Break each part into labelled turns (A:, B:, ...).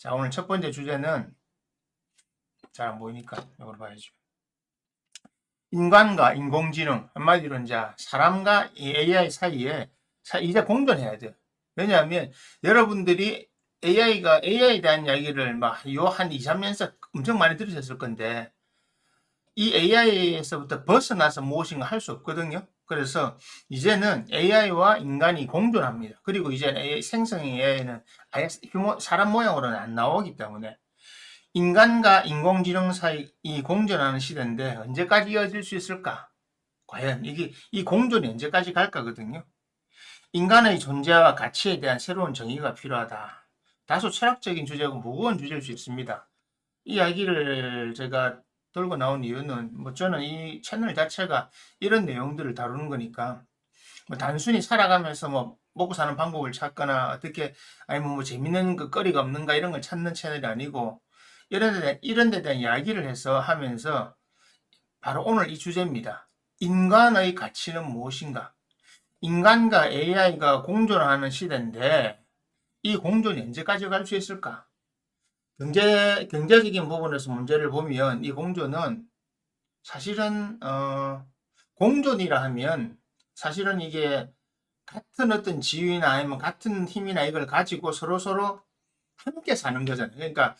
A: 자, 오늘 첫 번째 주제는 잘 안 보이니까 이걸 봐야죠. 인간과 인공지능, 한마디로 이제 사람과 이 AI 사이에 이제 공존해야 돼요. 왜냐하면 여러분들이 AI에 대한 이야기를 막 요 한 2, 3년서 엄청 많이 들으셨을 건데 이 AI에서부터 벗어나서 무엇인가 할 수 없거든요. 그래서 이제는 AI와 인간이 공존합니다. 그리고 이제 생성의 AI는 아예 사람 모양으로는 안 나오기 때문에 인간과 인공지능 사이 이 공존하는 시대인데 언제까지 이어질 수 있을까? 과연 이 공존이 언제까지 갈까거든요. 인간의 존재와 가치에 대한 새로운 정의가 필요하다. 다소 철학적인 주제고 무거운 주제일 수 있습니다. 이 이야기를 제가 들고 나온 이유는 뭐 저는 이 채널 자체가 이런 내용들을 다루는 거니까 뭐 단순히 살아가면서 뭐 먹고 사는 방법을 찾거나 어떻게 아니면 뭐 재밌는 그 거리가 없는가 이런 걸 찾는 채널이 아니고 이런 데 대한 이야기를 해서 하면서 바로 오늘 이 주제입니다. 인간의 가치는 무엇인가? 인간과 AI가 공존하는 시대인데 이 공존이 언제까지 갈 수 있을까? 경제적인 부분에서 문제를 보면 이 공존은 사실은 공존이라 하면 사실은 이게 같은 어떤 지위나 아니면 같은 힘이나 이걸 가지고 서로 함께 사는 거잖아요. 그러니까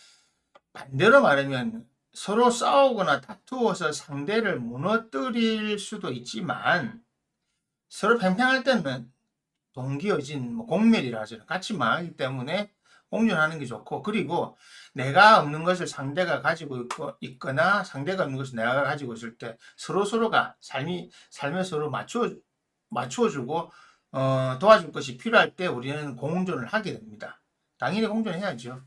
A: 반대로 말하면 서로 싸우거나 다투어서 상대를 무너뜨릴 수도 있지만 서로 팽팽할 때는 동기어진 뭐 공멸이라 하죠. 같이 망하기 때문에 공존하는 게 좋고, 그리고 내가 없는 것을 상대가 가지고 있거나 상대가 없는 것을 내가 가지고 있을 때 서로가 삶에 서로 맞추어주고 도와줄 것이 필요할 때 우리는 공존을 하게 됩니다. 당연히 공존해야죠.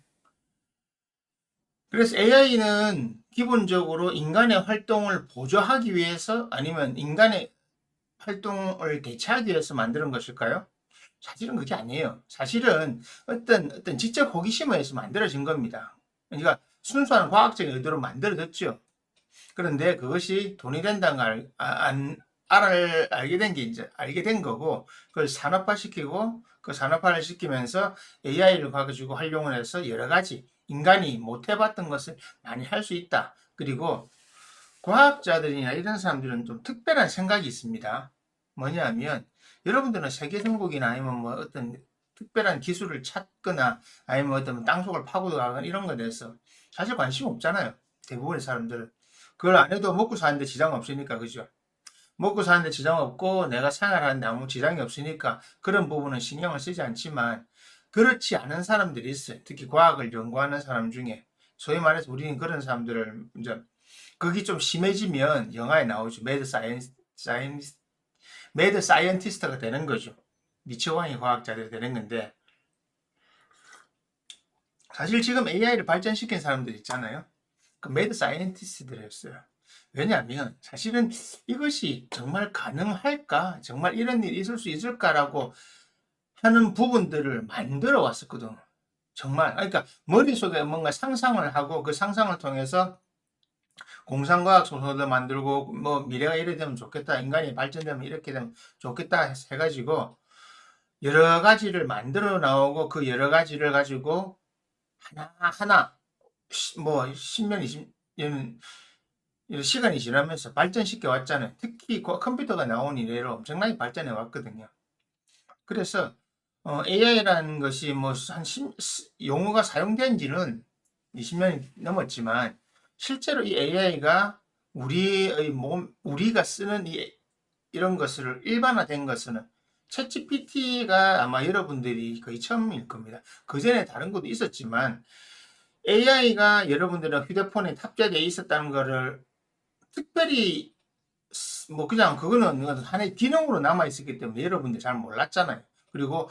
A: 그래서 AI는 기본적으로 인간의 활동을 보조하기 위해서 아니면 인간의 활동을 대체하기 위해서 만드는 것일까요? 사실은 그게 아니에요. 사실은 어떤 지적 호기심에 의해서 만들어진 겁니다. 그러니까 순수한 과학적인 의도로 만들어졌죠. 그런데 그것이 돈이 된다는 걸 알게 된 게 이제 알게 된 거고, 그걸 산업화시키고 그 산업화를 시키면서 AI를 가지고 활용을 해서 여러 가지 인간이 못 해봤던 것을 많이 할 수 있다. 그리고 과학자들이나 이런 사람들은 좀 특별한 생각이 있습니다. 뭐냐면 여러분들은 세계 정복이나 아니면 뭐 어떤 특별한 기술을 찾거나 아니면 어떤 땅속을 파고들거나 이런 것에 대해서 사실 관심 없잖아요. 대부분의 사람들은. 그걸 안 해도 먹고 사는데 지장 없으니까, 그죠? 먹고 사는데 지장 없고 내가 생활하는데 아무 지장이 없으니까 그런 부분은 신경을 쓰지 않지만, 그렇지 않은 사람들이 있어요. 특히 과학을 연구하는 사람 중에. 소위 말해서 우리는 그런 사람들을 이제 그게 좀 심해지면 영화에 나오죠. 매드 사이언티스트가 되는 거죠. 미치광이 과학자들이 되는 건데, 사실 지금 AI를 발전시킨 사람들 있잖아요. 그 매드 사이언티스트들이었어요. 왜냐하면 사실은 이것이 정말 가능할까? 정말 이런 일이 있을 수 있을까라고 하는 부분들을 만들어 왔었거든. 정말. 그러니까 머릿속에 뭔가 상상을 하고 그 상상을 통해서 공상과학 소설도 만들고 뭐 미래가 이래 되면 좋겠다, 인간이 발전되면 이렇게 되면 좋겠다 해가지고 여러 가지를 만들어 나오고 그 여러 가지를 가지고 하나하나 뭐 10년, 20년 시간이 지나면서 발전시켜 왔잖아요. 특히 컴퓨터가 나온 이래로 엄청나게 발전해 왔거든요. 그래서 AI라는 것이 뭐 용어가 사용된 지는 20년이 넘었지만 실제로 이 AI가 우리가 쓰는 이런 것을 일반화된 것은 챗GPT가 아마 여러분들이 거의 처음일 겁니다. 그 전에 다른 것도 있었지만 AI가 여러분들의 휴대폰에 탑재되어 있었다는 것을 특별히 뭐 그냥 그거는 하나의 기능으로 남아 있었기 때문에 여러분들이 잘 몰랐잖아요. 그리고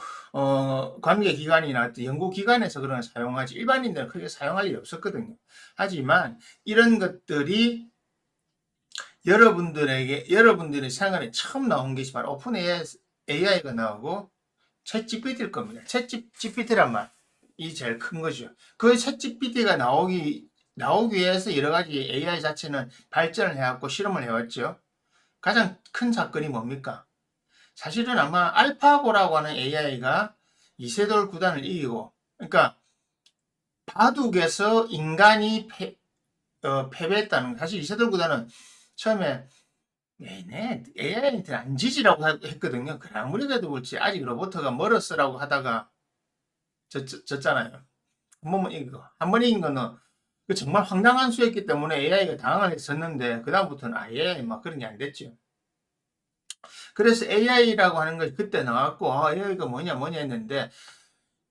A: 관계기관이나 연구기관에서 그런 걸 사용하지 일반인들은 크게 사용할 일이 없었거든요. 하지만 이런 것들이 여러분들의 생활에 처음 나온 것이 바로 오픈 AI가 나오고 챗 GPT일 겁니다. 챗 GPT란 말이 제일 큰 거죠. 그 챗 GPT가 나오기 위해서 여러 가지 AI 자체는 발전을 해왔고 실험을 해왔죠. 가장 큰 사건이 뭡니까? 사실은 아마 알파고라고 하는 AI가 이세돌 구단을 이기고, 그러니까 바둑에서 인간이 패배했다는 거. 사실 이세돌 구단은 처음에 얘네 AI한테는 안 지지라고 했거든요. 그래 아무리 그래도 그렇지 아직 로버트가 멀었으라고 하다가 졌잖아요. 한 번 이긴 거는 그 정말 황당한 수였기 때문에 AI가 당황을 했었는데 그다음부터는 아예 막 그런 게 안 됐죠. 그래서 AI라고 하는 걸 그때 나왔고 AI가 뭐냐 했는데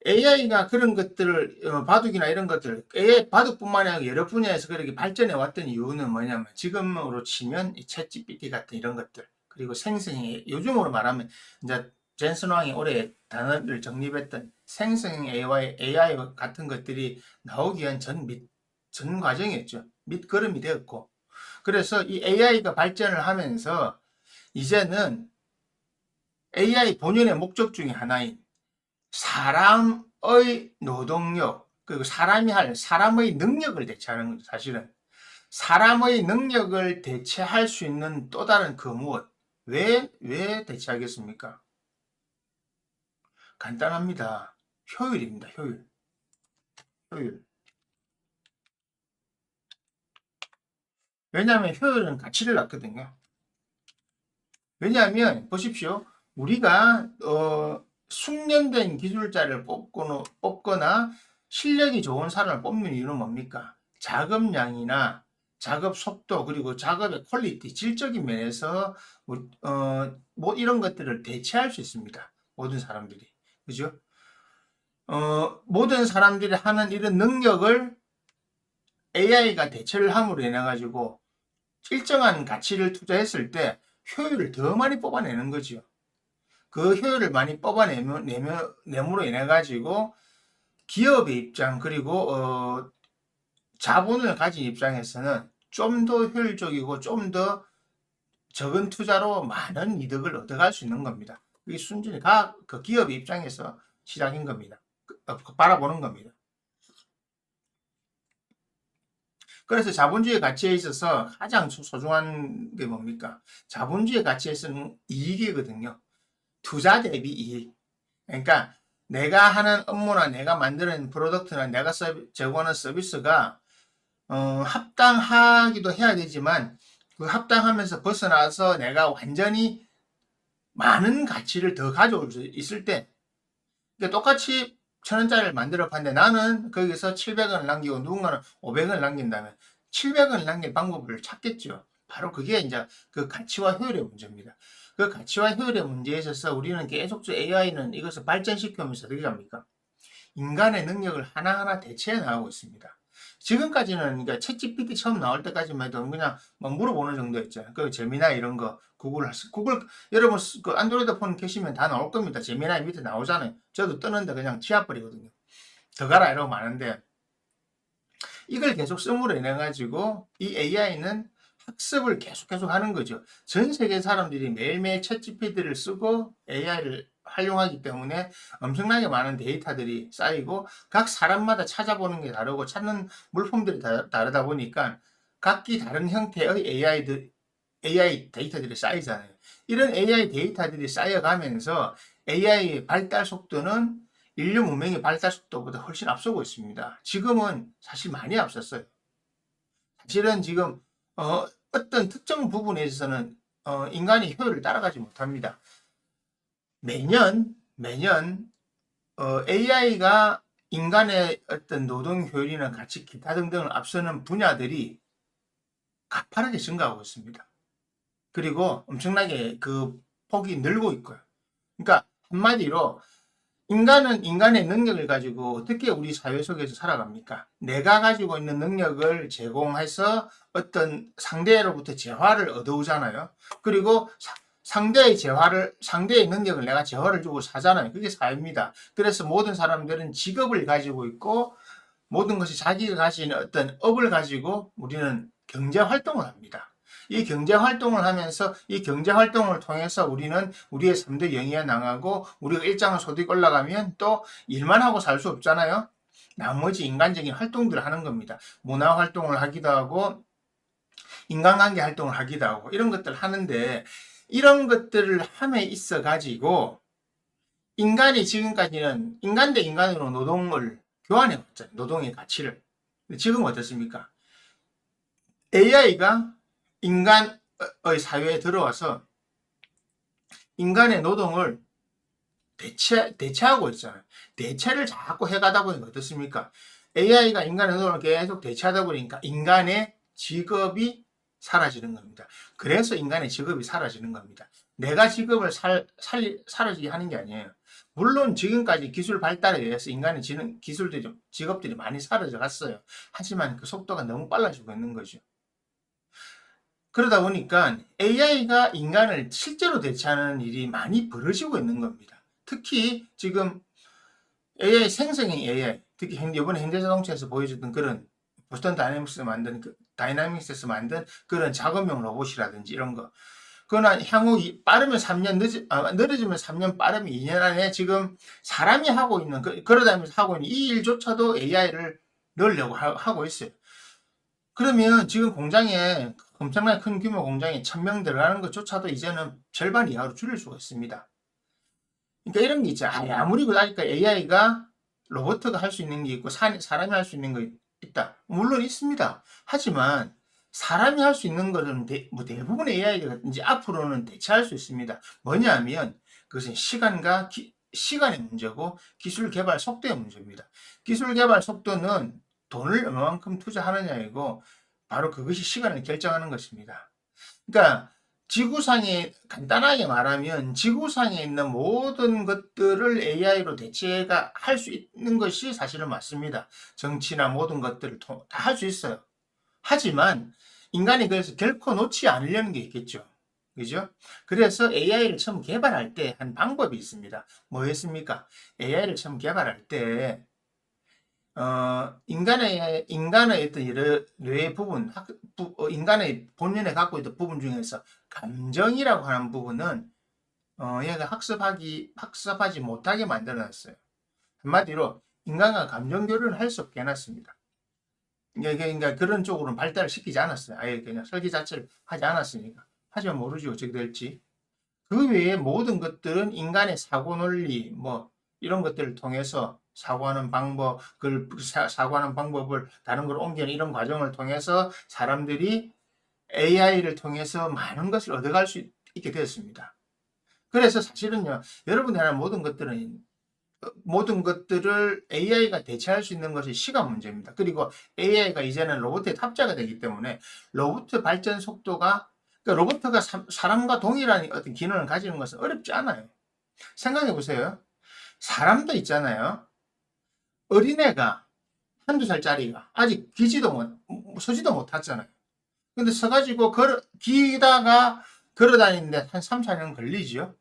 A: AI가 그런 것들을 바둑이나 이런 것들 AI 바둑뿐만 아니라 여러 분야에서 그렇게 발전해 왔던 이유는 뭐냐면 지금으로 치면 이 챗GPT 같은 이런 것들 그리고 생성이 요즘으로 말하면 이제 젠슨 왕이 올해 단어를 정립했던 생성 AI 같은 것들이 나오기 위한 전 과정이었죠. 밑거름이 되었고 그래서 이 AI가 발전을 하면서 이제는 AI 본연의 목적 중에 하나인 사람의 노동력, 그리고 사람의 능력을 대체하는 거죠, 사실은. 사람의 능력을 대체할 수 있는 또 다른 그 무엇. 왜 대체하겠습니까? 간단합니다. 효율입니다, 효율. 효율. 왜냐하면 효율은 가치를 낳거든요. 왜냐하면, 보십시오. 우리가, 숙련된 기술자를 뽑거나 실력이 좋은 사람을 뽑는 이유는 뭡니까? 작업량이나 작업 속도 그리고 작업의 퀄리티, 질적인 면에서 뭐 이런 것들을 대체할 수 있습니다. 모든 사람들이. 그죠? 모든 사람들이 하는 이런 능력을 AI가 대체를 함으로 인해 가지고 일정한 가치를 투자했을 때 효율을 더 많이 뽑아내는 거죠. 그 효율을 많이 뽑아내므로 인해 가지고 기업의 입장 그리고 자본을 가진 입장에서는 좀 더 효율적이고 좀 더 적은 투자로 많은 이득을 얻어갈 수 있는 겁니다. 이 순전히 그 기업의 입장에서 시작인 겁니다. 바라보는 겁니다. 그래서 자본주의 가치에 있어서 가장 소중한 게 뭡니까? 자본주의 가치에서는 이익이거든요. 투자 대비 이익. 그러니까 내가 하는 업무나 내가 만드는 프로덕트나 내가 제공하는 서비스가 합당하기도 해야 되지만 그 합당하면서 벗어나서 내가 완전히 많은 가치를 더 가져올 수 있을 때 그러니까 똑같이 1,000원짜리를 만들어 봤는데 나는 거기서 700원을 남기고 누군가는 500원을 남긴다면 700원을 남길 방법을 찾겠죠. 바로 그게 이제 그 가치와 효율의 문제입니다. 그 가치와 효율의 문제에 있어서 우리는 계속적으로 AI는 이것을 발전시키면서 어떻게 합니까? 인간의 능력을 하나하나 대체해 나가고 있습니다. 지금까지는 그러니까 챗GPT 처음 나올 때까지만 해도 그냥 막 물어보는 정도였죠. 그 제미나이 이런 거 구글 여러분 그 안드로이드 폰 켜시면 다 나올 겁니다. 제미나이 밑에 나오잖아요. 저도 뜨는데 그냥 지워버리거든요. 더 가라 이러고 마는데 이걸 계속 쓰므로 인해 가지고 이 AI는 학습을 계속 하는 거죠. 전 세계 사람들이 매일매일 챗GPT를 쓰고 AI를 활용하기 때문에 엄청나게 많은 데이터들이 쌓이고 각 사람마다 찾아보는 게 다르고 찾는 물품들이 다르다 보니까 각기 다른 형태의 AI 데이터들이 쌓이잖아요. 이런 AI 데이터들이 쌓여가면서 AI 발달 속도는 인류 문명의 발달 속도보다 훨씬 앞서고 있습니다. 지금은 사실 많이 앞섰어요. 사실은 지금 어떤 특정 부분에 있어서는 인간이 효율을 따라가지 못합니다. 매년 AI가 인간의 어떤 노동 효율이나 가치 기타 등등을 앞서는 분야들이 가파르게 증가하고 있습니다. 그리고 엄청나게 그 폭이 늘고 있고요. 그러니까 한마디로 인간은 인간의 능력을 가지고 어떻게 우리 사회 속에서 살아갑니까? 내가 가지고 있는 능력을 제공해서 어떤 상대로부터 재화를 얻어오잖아요. 그리고 상대의 능력을 내가 재화를 주고 사잖아요. 그게 사회입니다. 그래서 모든 사람들은 직업을 가지고 있고 모든 것이 자기가 가진 어떤 업을 가지고 우리는 경제 활동을 합니다. 이 경제 활동을 하면서 이 경제 활동을 통해서 우리는 우리의 3대 영위에 나가고 우리가 일정한 소득이 올라가면 또 일만 하고 살 수 없잖아요. 나머지 인간적인 활동들을 하는 겁니다. 문화 활동을 하기도 하고 인간관계 활동을 하기도 하고 이런 것들을 하는데 이런 것들을 함에 있어 가지고 인간이 지금까지는 인간 대 인간으로 노동을 교환해 왔잖아요. 노동의 가치를. 근데 지금 어떻습니까? AI가 인간의 사회에 들어와서 인간의 노동을 대체하고 있잖아요. 대체를 자꾸 해가다 보니까 어떻습니까? AI가 인간의 노동을 계속 대체하다 보니까 인간의 직업이 사라지는 겁니다. 그래서 인간의 직업이 사라지는 겁니다. 내가 직업을 사라지게 하는 게 아니에요. 물론 지금까지 기술 발달에 의해서 인간의 기술들이, 직업들이 많이 사라져 갔어요. 하지만 그 속도가 너무 빨라지고 있는 거죠. 그러다 보니까 AI가 인간을 실제로 대체하는 일이 많이 벌어지고 있는 겁니다. 특히 지금 AI, 생성형 AI, 특히 이번에 현대자동차에서 보여줬던 그런 보스턴 다이나믹스에서 만든 그런 작업용 로봇이라든지 이런 거. 그러나 향후 빠르면 3년, 늦어지면 3년, 빠르면 2년 안에 지금 사람이 하고 있는, 걸어다니면서 하고 있는 이 일조차도 AI를 넣으려고 하고 있어요. 그러면 지금 공장에, 엄청나게 큰 규모 공장에 1000명 들어가는 것조차도 이제는 절반 이하로 줄일 수가 있습니다. 그러니까 이런 게 있잖아요. 아무리 그러니까 AI가 로봇가 할 수 있는 게 있고 사람이 할 수 있는 거 있다. 물론 있습니다. 하지만 사람이 할 수 있는 것은 대부분 AI가 이제 앞으로는 대체할 수 있습니다. 뭐냐면 그것은 시간의 문제고 기술 개발 속도의 문제입니다. 기술 개발 속도는 돈을 얼마만큼 투자하느냐이고 바로 그것이 시간을 결정하는 것입니다. 그러니까 지구상에 간단하게 말하면 지구상에 있는 모든 것들을 AI로 대체가 할 수 있는 것이 사실은 맞습니다. 정치나 모든 것들을 다 할 수 있어요. 하지만 인간이 그래서 결코 놓지 않으려는 게 있겠죠. 그죠? 그래서 AI를 처음 개발할 때 한 방법이 있습니다. 뭐였습니까? AI를 처음 개발할 때 인간의 어떤 여러 뇌의 부분, 인간의 본연에 갖고 있던 부분 중에서 감정이라고 하는 부분은, 얘가 학습하지 못하게 만들어놨어요. 한마디로, 인간과 감정 교류를 할 수 없게 해놨습니다. 그러니까 그런 쪽으로는 발달을 시키지 않았어요. 아예 그냥 설계 자체를 하지 않았으니까. 하지만 모르지 어떻게 될지. 그 외에 모든 것들은 인간의 사고 논리, 이런 것들을 통해서 사고하는 방법, 사고하는 방법을 다른 걸 옮기는 이런 과정을 통해서 사람들이 AI를 통해서 많은 것을 얻어갈 수 있게 되었습니다. 그래서 사실은요, 여러분이 하는 모든 것들을 AI가 대체할 수 있는 것이 시간 문제입니다. 그리고 AI가 이제는 로봇에 탑재가 되기 때문에 로봇 발전 속도가, 그러니까 로봇가 사람과 동일한 어떤 기능을 가지는 것은 어렵지 않아요. 생각해 보세요. 사람도 있잖아요. 어린애가 한두 살짜리가 아직 서지도 못하잖아요. 근데 서가지고 기다가 걸어다니는데 한 3, 4년 걸리지요.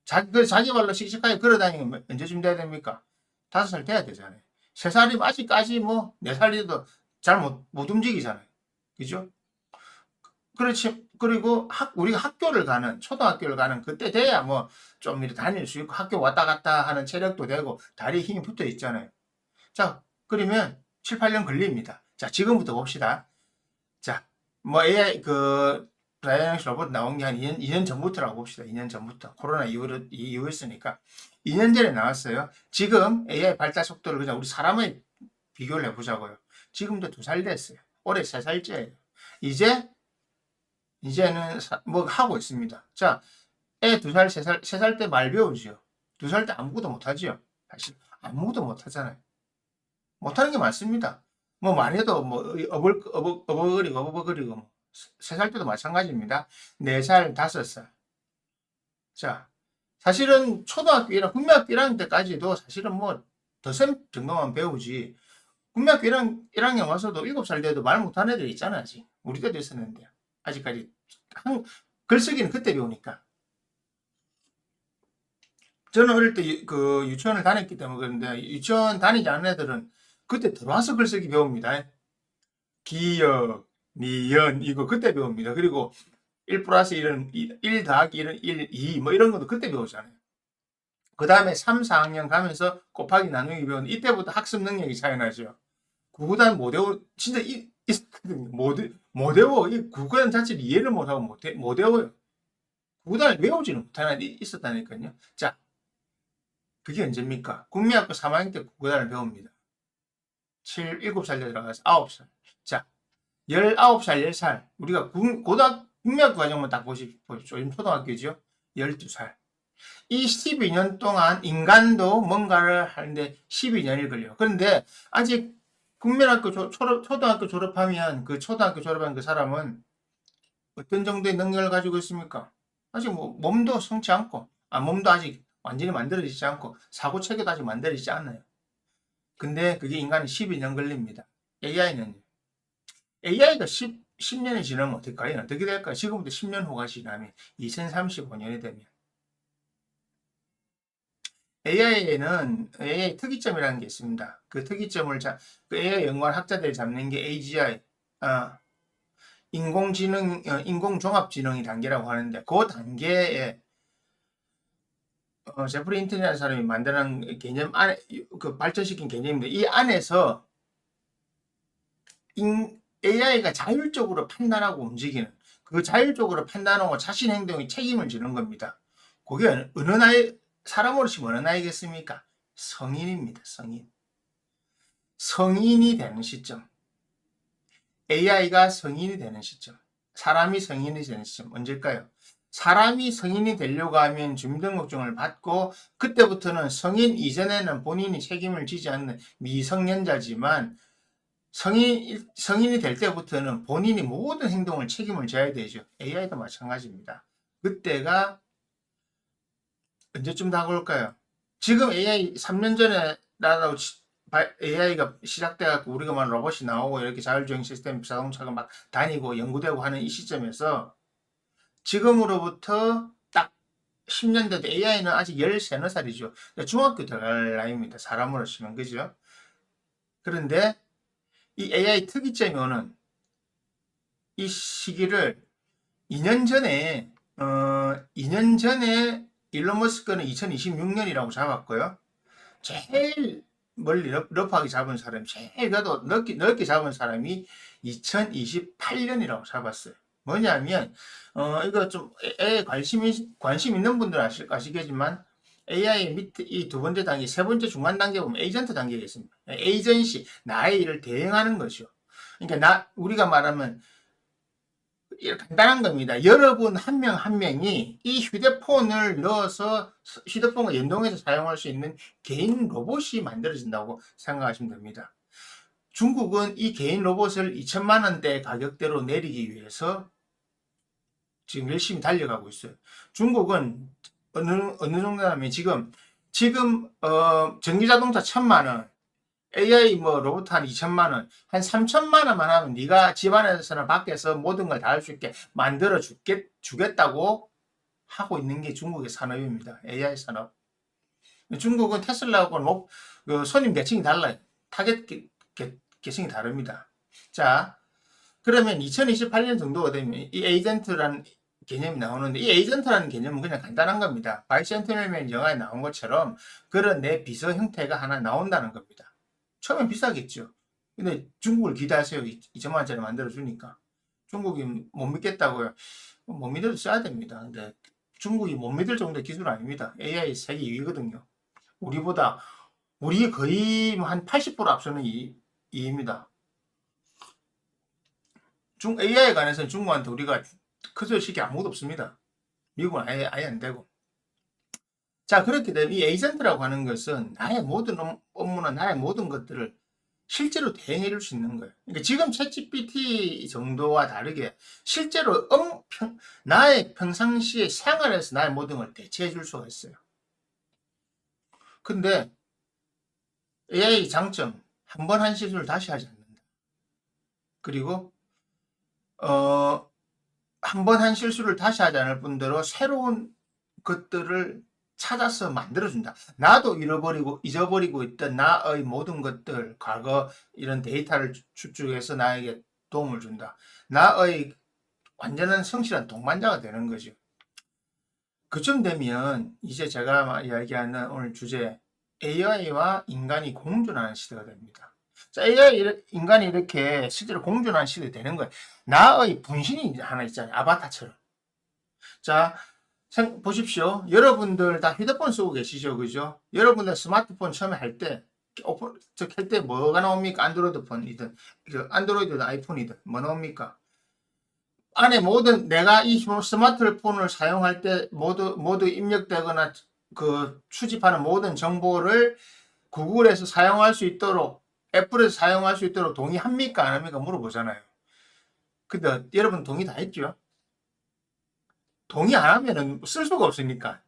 A: 자기 발로 씩씩하게 걸어다니면 언제쯤 돼야 됩니까? 5살 돼야 되잖아요. 3살이면 아직까지 4살이도 잘 못 움직이잖아요. 그죠? 그렇지. 그리고 우리가 초등학교를 가는 그때 돼야 좀 이렇게 다닐 수 있고 학교 왔다 갔다 하는 체력도 되고 다리에 힘이 붙어 있잖아요. 자, 그러면 7, 8년 걸립니다. 자, 지금부터 봅시다. 자, AI, 다이내믹스 로봇 나온 게 한 2년 전부터라고 봅시다. 2년 전부터. 코로나 이후였으니까. 2년 전에 나왔어요. 지금 AI 발달 속도를 그냥 우리 사람의 비교를 해보자고요. 지금도 2살 됐어요. 올해 3살째예요. 이제는 하고 있습니다. 자, 애 2살, 3살 때 말 배우지요. 2살 때 아무것도 못하지요. 사실 아무것도 못하잖아요. 못하는 게 많습니다. 많이 해도 어버거리고 3살 때도 마찬가지입니다. 4살, 5살. 자, 사실은 국민학교 1학년 때까지도 사실은 더셈 정도만 배우지. 국민학교 1학년 와서도 7살 돼도 말 못하는 애들 있잖아, 아직. 우리 때도 있었는데. 아직까지. 글쓰기는 그때 배우니까. 저는 어릴 때 유치원을 다녔기 때문에 그런데 유치원 다니지 않은 애들은 그때 들어와서 글쓰기 배웁니다. 기역, 니연 이거 그때 배웁니다. 그리고 1 플러스 1은 1 더하기 1은 1, 2 이런 것도 그때 배우잖아요. 그 다음에 3, 4학년 가면서 곱하기 나누기 배우는 이때부터 학습 능력이 차이나죠. 구구단 못 외워 진짜 못 외워. 이 구구단 자체를 이해를 못하고 못 외워요. 구구단을 외우지는 못하는 애들이 있었다니까요. 자, 그게 언제입니까? 국민학교 3학년 때 구구단을 배웁니다. 7살 들어가서 9살. 자, 19살, 10살. 우리가 국민학교 과정만 딱 보십시오. 요즘 초등학교죠. 12살. 이 12년 동안 인간도 뭔가를 하는데 12년이 걸려요. 그런데 아직 초등학교 졸업하면 그 초등학교 졸업한 그 사람은 어떤 정도의 능력을 가지고 있습니까? 아직 뭐 몸도 성치 않고, 몸도 아직 완전히 만들어지지 않고, 사고 체계도 아직 만들어지지 않아요. 근데 그게 인간이 12년 걸립니다. AI가 10년이 지나면 어떨까요? 어떻게 될까요? 지금부터 10년 후가 지나면 2035년이 되면 AI에는 AI 특이점이라는 게 있습니다. 그 특이점을 그 AI 연구한 학자들이 잡는 게 AGI, 인공종합지능이 단계라고 하는데 그 단계에 제프리 힌튼이라는 사람이 만드는 개념 안에 그 발전시킨 개념인데 이 안에서 AI가 자율적으로 판단하고 움직이는 그 자율적으로 판단하고 자신 행동에 책임을 지는 겁니다. 그게 어느 나이 사람으로 치면 어느 나이겠습니까? 성인입니다. 성인이 되는 시점. AI가 성인이 되는 시점. 사람이 성인이 되는 시점. 언제일까요? 사람이 성인이 되려고 하면 주민등록증을 받고 그때부터는 성인 이전에는 본인이 책임을 지지 않는 미성년자지만 성인이 될 때부터는 본인이 모든 행동을 책임을 져야 되죠. AI도 마찬가지입니다. 그때가 언제쯤 다가올까요? 지금 AI 3년 전에 나라고 AI가 시작돼갖고 우리가 말하는 로봇이 나오고 이렇게 자율주행 시스템 자동차가 막 다니고 연구되고 하는 이 시점에서 지금으로부터 딱 10년 돼도 AI는 아직 13, 4살이죠. 중학교 들어갈 나이입니다. 사람으로 치면 그죠? 그런데 이 AI 특이점이 오는 이 시기를 2년 전에 2년 전에 일론 머스크는 2026년이라고 잡았고요. 제일 멀리 러프하게 잡은 사람이 제일 그래도 넓게 잡은 사람이 2028년이라고 잡았어요. 뭐냐면 이거 좀 AI 관심 있는 분들 아시겠지만 AI 밑에 이 두 번째 단계, 세 번째 중간 단계 보면 에이전트 단계가 있습니다. 에이전시 나의 일을 대행하는 것이요. 그러니까 우리가 말하면 간단한 겁니다. 여러분 한 명 한 명이 이 휴대폰을 넣어서 휴대폰과 연동해서 사용할 수 있는 개인 로봇이 만들어진다고 생각하시면 됩니다. 중국은 이 개인 로봇을 2천만 원대 가격대로 내리기 위해서 지금 열심히 달려가고 있어요. 중국은 어느 정도냐면 지금 전기자동차 1,000만 원, AI 뭐 로봇 한 2천만 원, 한 3천만 원만 하면 네가 집안에서나 밖에서 모든 걸 다 할 수 있게 만들어 주겠다고 하고 있는 게 중국의 산업입니다. AI 산업. 중국은 테슬라하고는 그 손님 계층이 달라요. 타겟 계층이 다릅니다. 자, 그러면 2028년 정도가 되면 이 에이전트라는 개념이 나오는데 이 에이전트라는 개념은 그냥 간단한 겁니다. 바이센트럴맨 영화에 나온 것처럼 그런 내 비서 형태가 하나 나온다는 겁니다. 처음엔 비싸겠죠. 근데 중국을 기대하세요. 2천만 원짜리 만들어주니까. 중국이 못 믿겠다고요. 못 믿어도 써야 됩니다. 근데 중국이 못 믿을 정도의 기술 아닙니다. AI 세계 2위거든요. 우리 거의 한 80% 앞서는 2위입니다. AI에 관해서는 중국한테 우리가 그 소리 시킬 아무것도 없습니다. 미국은 아예 안 되고. 자, 그렇게 되면 이 에이전트라고 하는 것은 나의 모든 업무나 나의 모든 것들을 실제로 대행해 줄 수 있는 거예요. 그러니까 지금 챗GPT 정도와 다르게 실제로 나의 평상시의 생활에서 나의 모든 걸 대체해 줄 수가 있어요. 근데 AI 장점, 한 번 한 실수를 다시 하지 않는다. 그리고 한 번 한 실수를 다시 하지 않을 뿐더러 새로운 것들을 찾아서 만들어준다. 나도 잊어버리고 있던 나의 모든 것들, 과거 이런 데이터를 추측해서 나에게 도움을 준다. 나의 완전한 성실한 동반자가 되는 거죠. 그쯤 되면 이제 제가 이야기하는 오늘 주제 AI와 인간이 공존하는 시대가 됩니다. 자, 인간이 이렇게 실제로 공존하는 시대가 되는 거예요. 나의 분신이 하나 있잖아요. 아바타처럼. 자, 보십시오. 여러분들 다 휴대폰 쓰고 계시죠? 그죠? 여러분들 스마트폰 처음에 할 때 오픈 켤때 뭐가 나옵니까? 안드로이드 폰이든 안드로이드든 아이폰이든 뭐 나옵니까? 안에 모든 내가 이 스마트폰을 사용할 때 모두 입력되거나 그 수집하는 모든 정보를 구글에서 사용할 수 있도록 애플에서 사용할 수 있도록 동의합니까? 안 합니까? 물어보잖아요. 근데 여러분 동의 다 했죠? 동의 안 하면은 쓸 수가 없으니까.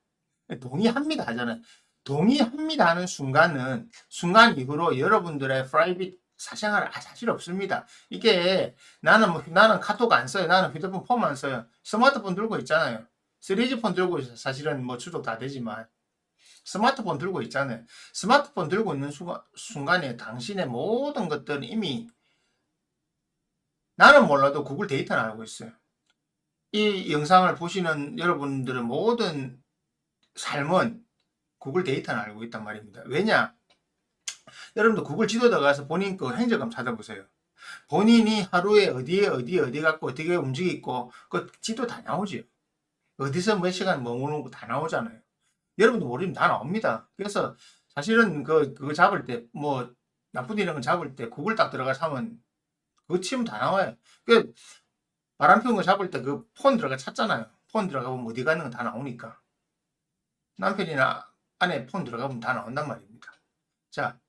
A: 동의합니다 하잖아요. 동의합니다 하는 순간 이후로 여러분들의 프라이빗 사생활 사실 없습니다. 이게 나는 카톡 안 써요. 나는 휴대폰 폼 안 써요. 스마트폰 들고 있잖아요. 3G 폰 들고 있어요. 사실은 뭐 추적 다 되지만 스마트폰 들고 있잖아요. 스마트폰 들고 있는 순간에 당신의 모든 것들은 이미 나는 몰라도 구글 데이터는 알고 있어요. 이 영상을 보시는 여러분들의 모든 삶은 구글 데이터는 알고 있단 말입니다. 왜냐? 여러분도 구글 지도 들어가서 본인 그 행적을 찾아보세요. 본인이 하루에 어디 갔고 어떻게 움직이고 그 지도 다 나오죠. 어디서 몇 시간 머무는 거 다 나오잖아요. 여러분도 모르면 다 나옵니다. 그래서 사실은 그거 잡을 때 뭐 나쁜 이런 거 잡을 때 구글 딱 들어가서 하면 그거 치면 다 나와요. 그 바람 피운 거 잡을 때 그 폰 들어가 찾잖아요. 폰 들어가면 어디 가는 거 다 나오니까. 남편이나 아내 폰 들어가면 다 나온단 말입니다. 자,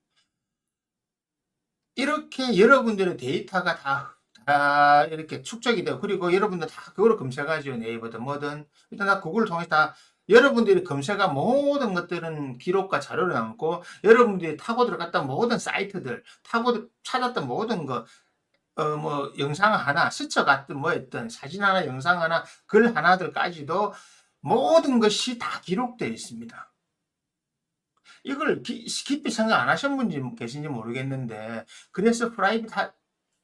A: 이렇게 여러분들의 데이터가 다 이렇게 축적이 되고, 그리고 여러분들 다 그거를 검색하죠. 네이버든 뭐든. 일단 다 구글을 통해서 다 여러분들이 검색한 모든 것들은 기록과 자료로 남고, 여러분들이 타고 들어갔던 모든 사이트들, 타고 찾았던 모든 거, 뭐, 영상 하나, 스쳐갔든 뭐였든, 사진 하나, 영상 하나, 글 하나들까지도 모든 것이 다 기록되어 있습니다. 이걸 깊이 생각 안 하신 분이 계신지 모르겠는데, 그래서 프라이빗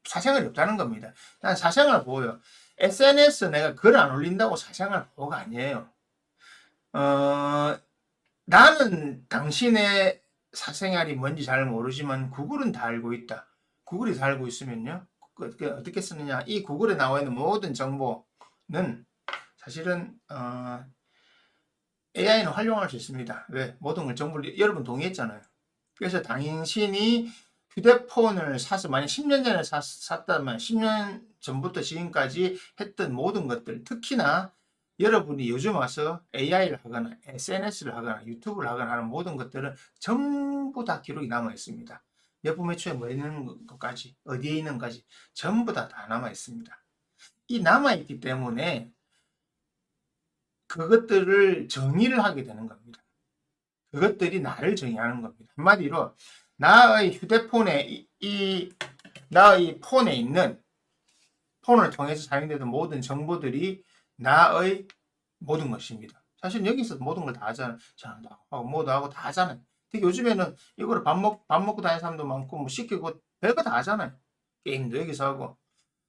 A: 사생활이 없다는 겁니다. 난 사생활 보호요. SNS 내가 글 안 올린다고 사생활 보호가 아니에요. 나는 당신의 사생활이 뭔지 잘 모르지만 구글은 다 알고 있다. 구글이 다 알고 있으면요. 어떻게 쓰느냐. 이 구글에 나와 있는 모든 정보는 사실은 AI는 활용할 수 있습니다. 왜? 모든 걸 정보를 여러분 동의했잖아요. 그래서 당신이 휴대폰을 사서 만약 10년 전에 샀다면 10년 전부터 지금까지 했던 모든 것들, 특히나 여러분이 요즘 와서 AI를 하거나 SNS를 하거나 유튜브를 하거나 하는 모든 것들은 전부 다 기록이 남아 있습니다. 몇 분 몇 초에 뭐 있는 것까지, 어디에 있는 것까지 전부 다 남아 있습니다. 이 남아 있기 때문에 그것들을 정의를 하게 되는 겁니다. 그것들이 나를 정의하는 겁니다. 한마디로 나의 휴대폰에 나의 폰에 있는 폰을 통해서 사용되는 모든 정보들이 나의 모든 것입니다. 사실 여기서 모든 걸 다 하잖아요. 전화도 하고 뭐도 하고 다 하잖아요. 특히 요즘에는 이거를 밥 먹고 다니는 사람도 많고 뭐 시키고 별거 다 하잖아요. 게임도 여기서 하고.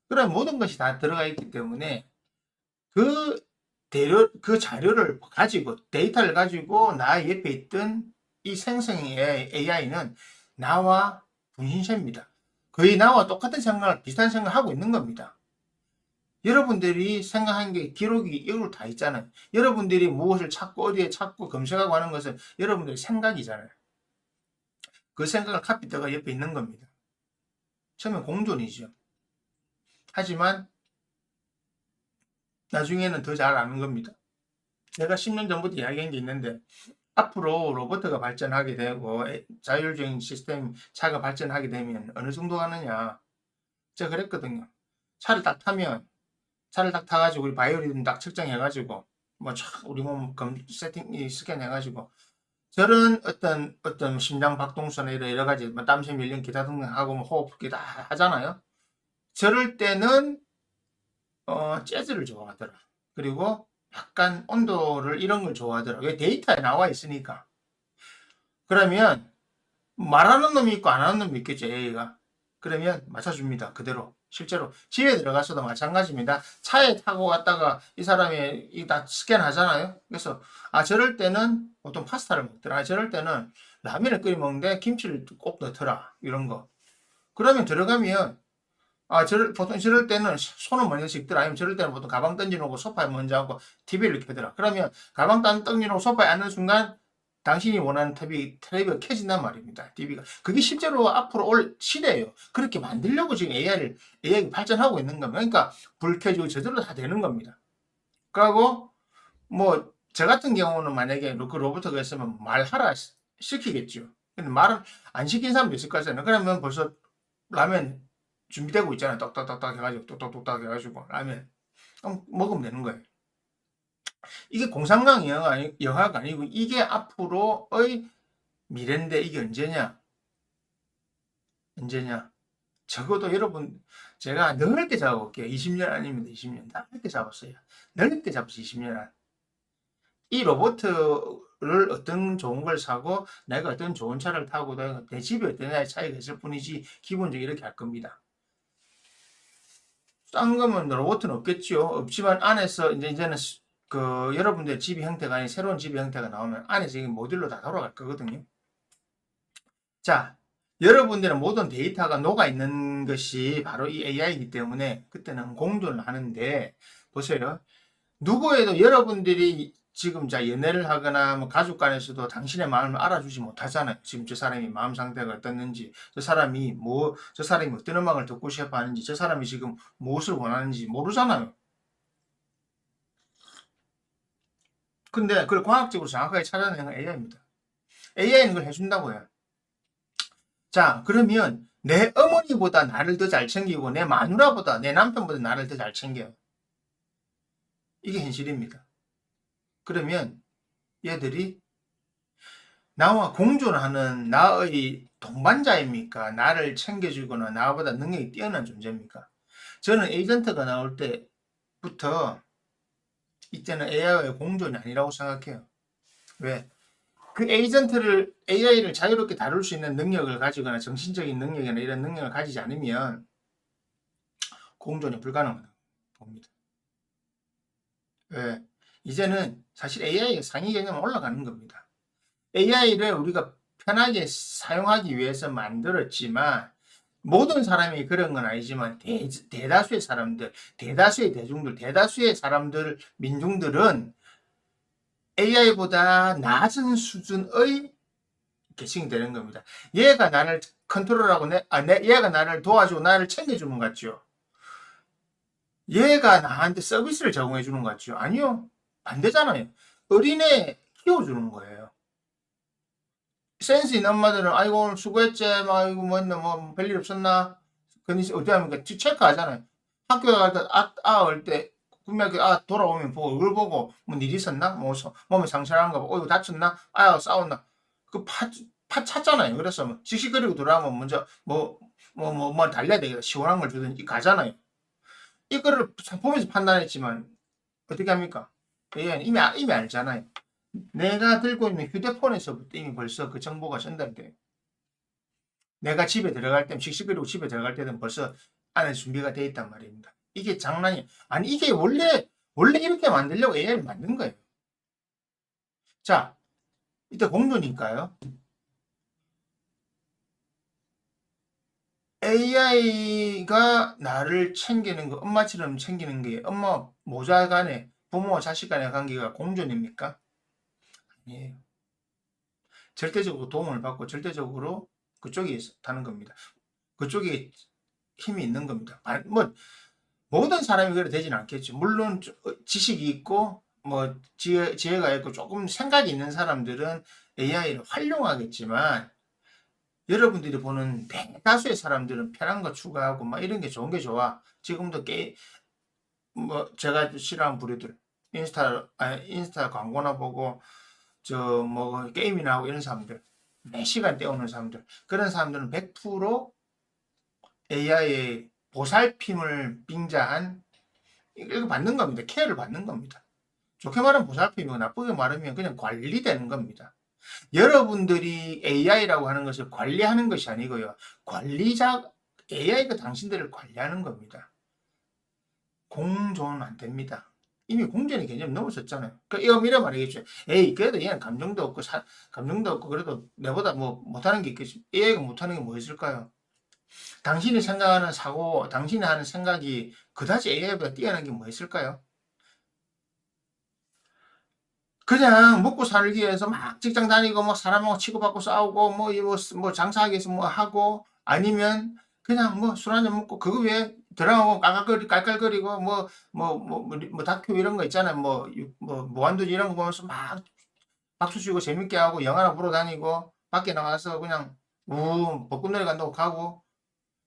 A: 그런 모든 것이 다 들어가 있기 때문에 그 그 자료를 가지고 데이터를 가지고 나 옆에 있던 이 생성의 AI는 나와 분신체입니다. 거의 나와 똑같은 생각을 비슷한 생각을 하고 있는 겁니다. 여러분들이 생각한 게 기록이 이걸 다 있잖아요. 여러분들이 무엇을 찾고 어디에 찾고 검색하고 하는 것은 여러분들의 생각이잖아요. 그 생각을 카피터가 옆에 있는 겁니다. 처음엔 공존이죠. 하지만 나중에는 더 잘 아는 겁니다. 내가 10년 전부터 이야기한 게 있는데 앞으로 로봇가 발전하게 되고 자율주행 시스템 차가 발전하게 되면 어느 정도 가느냐. 제가 그랬거든요. 차를 딱 타가지고 우리 바이오리듬 딱 측정해가지고 뭐 우리 몸 세팅 스캔해가지고 저런 어떤 심장 박동수나 여러 가지 뭐 땀샘 밀림 기타 등등하고 뭐 호흡기 다 하잖아요. 저럴 때는 재즈를 좋아하더라. 그리고 약간 온도를 이런 걸 좋아하더라. 왜? 데이터에 나와 있으니까. 그러면 말하는 놈이 있고 안 하는 놈이 있겠죠, AI가. 그러면 맞춰줍니다. 그대로. 실제로 집에 들어가서도 마찬가지입니다. 차에 타고 갔다가 이 사람이 다 스캔하잖아요. 그래서 저럴 때는 보통 파스타를 먹더라. 저럴 때는 라면을 끓여 먹는데 김치를 꼭 넣더라. 이런 거. 그러면 들어가면 보통 저럴 때는 손을 먼저 씻더라. 아니면 저럴 때는 보통 가방 던져놓고 소파에 먼저 하고 TV를 켜더라. 그러면 가방 던져놓고 소파에 앉는 순간 당신이 원하는 텔레비가 켜진단 말입니다. TV가. 그게 실제로 앞으로 올 시대예요. 그렇게 만들려고 지금 AI가 발전하고 있는 겁니다. 그러니까 불 켜지고 저절로 다 되는 겁니다. 그리고 뭐 저 같은 경우는 만약에 그 로봇가 있으면 말하라 시키겠죠. 근데 말을 안 시킨 사람도 있을 거잖아요. 그러면 벌써 라면 준비되고 있잖아요. 똑딱똑딱 해가지고 똑딱똑딱 해가지고 라면 먹으면 되는 거예요. 이게 공상강 영화가 아니고 이게 앞으로의 미래인데 이게 언제냐? 적어도 여러분 제가 넓게 잡아볼게요. 20년 아닙니다. 20년 넓게 잡았어요. 넓게 잡았어요. 20년 안. 이 로봇을 어떤 좋은 걸 사고 내가 어떤 좋은 차를 타고 내 집에 어떤 차이가 있을 뿐이지 기본적으로 이렇게 할 겁니다. 싼 거면 로봇은 없겠죠. 없지만 안에서 이제는 그 여러분들 집의 형태가 아닌 새로운 집의 형태가 나오면 안에서 이게 모듈로 다 돌아갈 거거든요. 자, 여러분들은 모든 데이터가 녹아 있는 것이 바로 이 AI이기 때문에 그때는 공존을 하는데 보세요. 누구에도 여러분들이 지금 연애를 하거나 뭐 가족 간에서도 당신의 마음을 알아주지 못하잖아요. 지금 저 사람이 마음 상태가 어떻는지, 저 사람이 어떤 음악을 듣고 싶어 하는지, 저 사람이 지금 무엇을 원하는지 모르잖아요. 근데 그걸 과학적으로 정확하게 찾아내는 건 AI입니다. AI는 그걸 해준다고요. 자, 그러면 내 어머니보다 나를 더 잘 챙기고 내 마누라보다 내 남편보다 나를 더 잘 챙겨요. 이게 현실입니다. 그러면 얘들이 나와 공존하는 나의 동반자입니까? 나를 챙겨주거나 나보다 능력이 뛰어난 존재입니까? 저는 에이전트가 나올 때부터 이때는 AI와의 공존이 아니라고 생각해요. 왜? 그 AI를 자유롭게 다룰 수 있는 능력을 가지거나 정신적인 능력이나 이런 능력을 가지지 않으면 공존이 불가능하다고 봅니다. 왜? 이제는 사실 AI의 상위 개념은 올라가는 겁니다. AI를 우리가 편하게 사용하기 위해서 만들었지만 모든 사람이 그런 건 아니지만 대다수의 사람들, 대다수의 대중들, 대다수의 사람들, 민중들은 AI보다 낮은 수준의 개칭이 되는 겁니다. 얘가 나를 컨트롤하고 얘가 나를 도와주고 나를 챙겨주는 것 같죠? 얘가 나한테 서비스를 제공해 주는 것 같죠? 아니요. 반대잖아요. 어린애 키워주는 거예요. 센스 있는 엄마들은 아이고 오늘 수고했지 막 이거 뭐 별일 없었나 근데 어떻게 하면 체크하잖아요. 학교 갈때 올 때 분명히 돌아오면 보고 얼굴 보고 뭐 일 있었나 뭐 몸에 상처난가 봐 이거 다쳤나 싸웠나 파 찾잖아요. 그래서 뭐 씩씩거리고 돌아오면 먼저 뭐 달려야 되겠다 시원한 걸 주든지 가잖아요. 이거를 보면서 판단했지만 어떻게 합니까? AI는 이미 알잖아요. 내가 들고 있는 휴대폰에서부터 이미 벌써 그 정보가 전달돼요. 내가 집에 들어갈 때면 씩씩거리고 집에 들어갈 때는 벌써 안에 준비가 돼 있단 말입니다. 이게 장난이 아니 이게 원래 이렇게 만들려고 AI를 만든 거예요. 자, 이때 공유니까요. AI가 나를 챙기는 거, 엄마처럼 챙기는 게 엄마 모자 간에 부모와 자식 간의 관계가 공존입니까? 아니에요. 절대적으로 도움을 받고 절대적으로 그쪽이 다는 겁니다. 그쪽에 힘이 있는 겁니다. 뭐 모든 사람이 그래 되진 않겠죠. 물론 지식이 있고 뭐 지혜가 있고 조금 생각이 있는 사람들은 AI를 활용하겠지만 여러분들이 보는 대다수의 사람들은 편한 거 추가하고 막 이런 게 좋은 게 좋아. 지금도 뭐 제가 싫어하는 부류들 인스타 광고나 보고 저 뭐 게임이나 하고 이런 사람들 몇 시간 때우는 사람들 그런 사람들은 100% AI의 보살핌을 빙자한 이거 받는 겁니다. 케어를 받는 겁니다. 좋게 말하면 보살핌이고 나쁘게 말하면 그냥 관리되는 겁니다. 여러분들이 AI라고 하는 것을 관리하는 것이 아니고요. AI가 당신들을 관리하는 겁니다. 공존 안 됩니다. 이미 공존의 개념 넘어섰잖아요. 그러니까 이런 말이겠죠. 에이, 그래도 얘는 감정도 없고, 그래도 내보다 뭐 못하는 게 있겠지. AI가 못하는 게 뭐 있을까요? 당신이 생각하는 사고, 당신이 하는 생각이 그다지 AI보다 뛰어난 게 뭐 있을까요? 그냥 먹고 살기 위해서 막 직장 다니고 뭐 사람하고 치고받고 싸우고 뭐 장사하기 위해서 뭐 하고 아니면 그냥 뭐 술 한잔 먹고 그거 외에 드라마하고 깔깔거리고 뭐 다큐 이런 거 있잖아요. 뭐 무한도전 이런 거 보면서 막 박수 치고 재밌게 하고 영화나 보러 다니고 밖에 나가서 그냥 벚꽃놀이 간다고 가고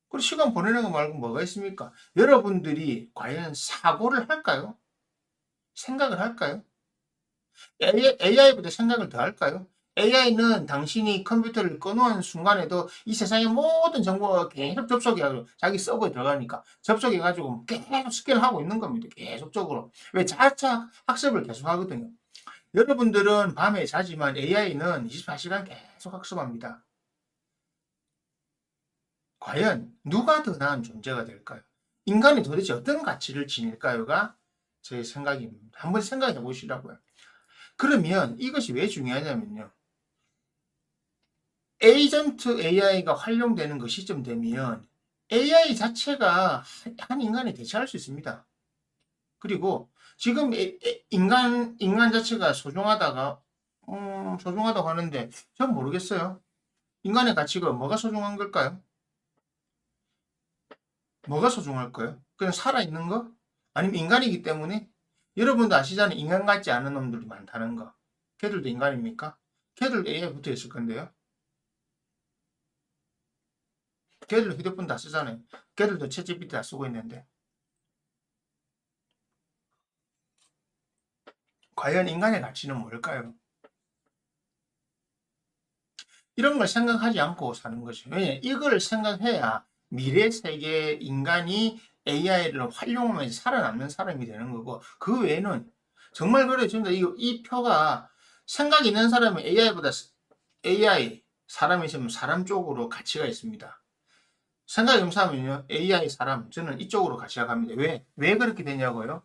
A: 그리고 시간 보내는 거 말고 뭐가 있습니까? 여러분들이 과연 사고를 할까요? 생각을 할까요? AI보다 생각을 더 할까요? AI는 당신이 컴퓨터를 꺼놓은 순간에도 이 세상의 모든 정보가 계속 접속해가지고 자기 서버에 들어가니까 접속해가지고 계속 스캔을 하고 있는 겁니다. 계속적으로. 왜 자차 학습을 계속 하거든요. 여러분들은 밤에 자지만 AI는 24시간 계속 학습합니다. 과연 누가 더 나은 존재가 될까요? 인간이 도대체 어떤 가치를 지닐까요가 제 생각입니다. 한번 생각해 보시라고요. 그러면 이것이 왜 중요하냐면요. 에이전트 AI가 활용되는 그 시점 되면 AI 자체가 한 인간에 대체할 수 있습니다. 그리고 지금 인간 자체가 소중하다고 하는데 전 모르겠어요. 인간의 가치가 뭐가 소중한 걸까요? 뭐가 소중할까요? 그냥 살아있는 거? 아니면 인간이기 때문에? 여러분도 아시잖아요. 인간 같지 않은 놈들이 많다는 거. 걔들도 인간입니까? 걔들도 AI 붙어 있을 건데요. 걔들도 휴대폰 다 쓰잖아요. 걔들도 챗GPT 다 쓰고 있는데. 과연 인간의 가치는 뭘까요? 이런 걸 생각하지 않고 사는 거죠. 왜냐, 이걸 생각해야 미래 세계 인간이 AI를 활용하면서 살아남는 사람이 되는 거고, 그 외에는 정말 그래요. 진짜 이 표가 생각 있는 사람은 AI보다 AI, 사람이 있으면 사람 쪽으로 가치가 있습니다. 생각이 없는 사람은요, AI 사람, 저는 이쪽으로 가치가 갑니다. 왜 그렇게 되냐고요?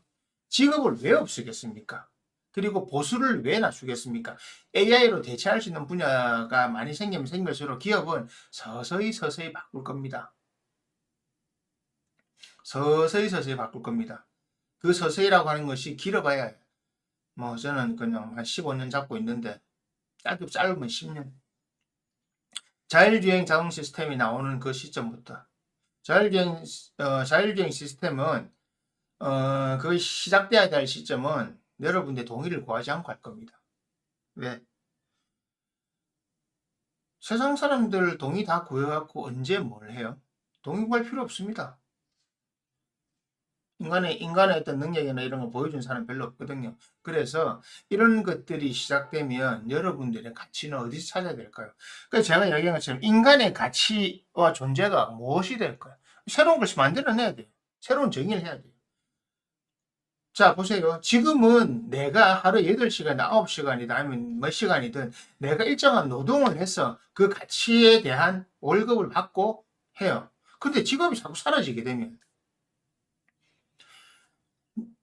A: 직업을 왜 없애겠습니까? 그리고 보수를 왜 낮추겠습니까? AI로 대체할 수 있는 분야가 많이 생기면 생길수록 기업은 서서히 바꿀 겁니다. 서서히 바꿀 겁니다. 그 서서히라고 하는 것이 길어봐야 뭐 저는 그냥 한 15년 잡고 있는데 짧으면 10년. 자율주행 자동 시스템이 나오는 그 시점부터 자율주행 시스템은 그 시작돼야 될 시점은 여러분의 동의를 구하지 않고 할 겁니다. 왜? 세상 사람들 동의 다 구해갖고 언제 뭘 해요? 동의 구할 필요 없습니다. 인간의 어떤 능력이나 이런 거 보여준 사람 별로 없거든요. 그래서 이런 것들이 시작되면 여러분들의 가치는 어디서 찾아야 될까요? 그래서 제가 얘기한 것처럼 인간의 가치와 존재가 무엇이 될까요? 새로운 것을 만들어내야 돼요. 새로운 정의를 해야 돼요. 자, 보세요. 지금은 내가 하루 8시간, 9시간이다, 아니면 몇 시간이든 내가 일정한 노동을 해서 그 가치에 대한 월급을 받고 해요. 근데 직업이 자꾸 사라지게 되면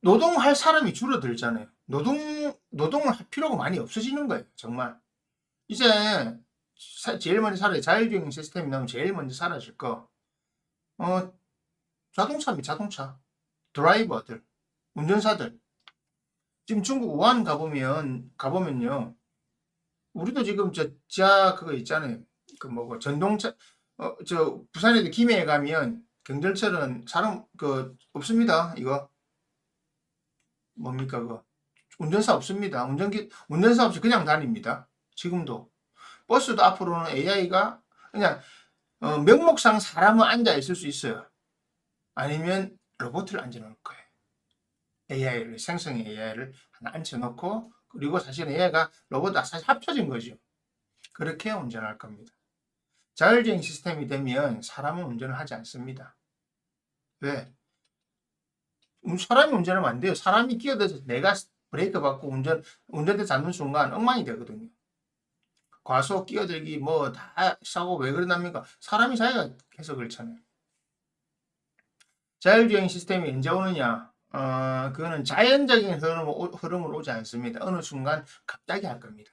A: 노동할 사람이 줄어들잖아요. 노동을 할 필요가 많이 없어지는 거예요. 정말. 이제 제일 먼저 사라져. 자율주행 시스템이 나오면 제일 먼저 사라질 거. 어, 자동차. 드라이버들, 운전사들. 지금 중국 우한 가보면요. 우리도 지금 지하 그거 있잖아요. 그 뭐고 전동차 부산에도 김해에 가면 경전철은 사람 없습니다. 이거 뭡니까 그거 운전사 없습니다. 운전사 없이 그냥 다닙니다. 지금도 버스도 앞으로는 AI가 그냥 명목상 사람은 앉아 있을 수 있어요. 아니면 로봇을 앉혀 놓을 거예요. 생성 AI를 하나 앉혀 놓고 그리고 사실 AI가 로봇과 사실 합쳐진 거죠. 그렇게 운전할 겁니다. 자율주행 시스템이 되면 사람은 운전을 하지 않습니다. 왜? 사람이 운전하면 안 돼요. 사람이 끼어들어서 내가 브레이크 밟고 운전대 잡는 순간 엉망이 되거든요. 과속, 끼어들기 뭐 다 사고 왜 그러납니까? 사람이 자기가 해서 그렇잖아요. 자율주행 시스템이 언제 오느냐? 그거는 자연적인 흐름으로 오지 않습니다. 어느 순간 갑자기 할 겁니다.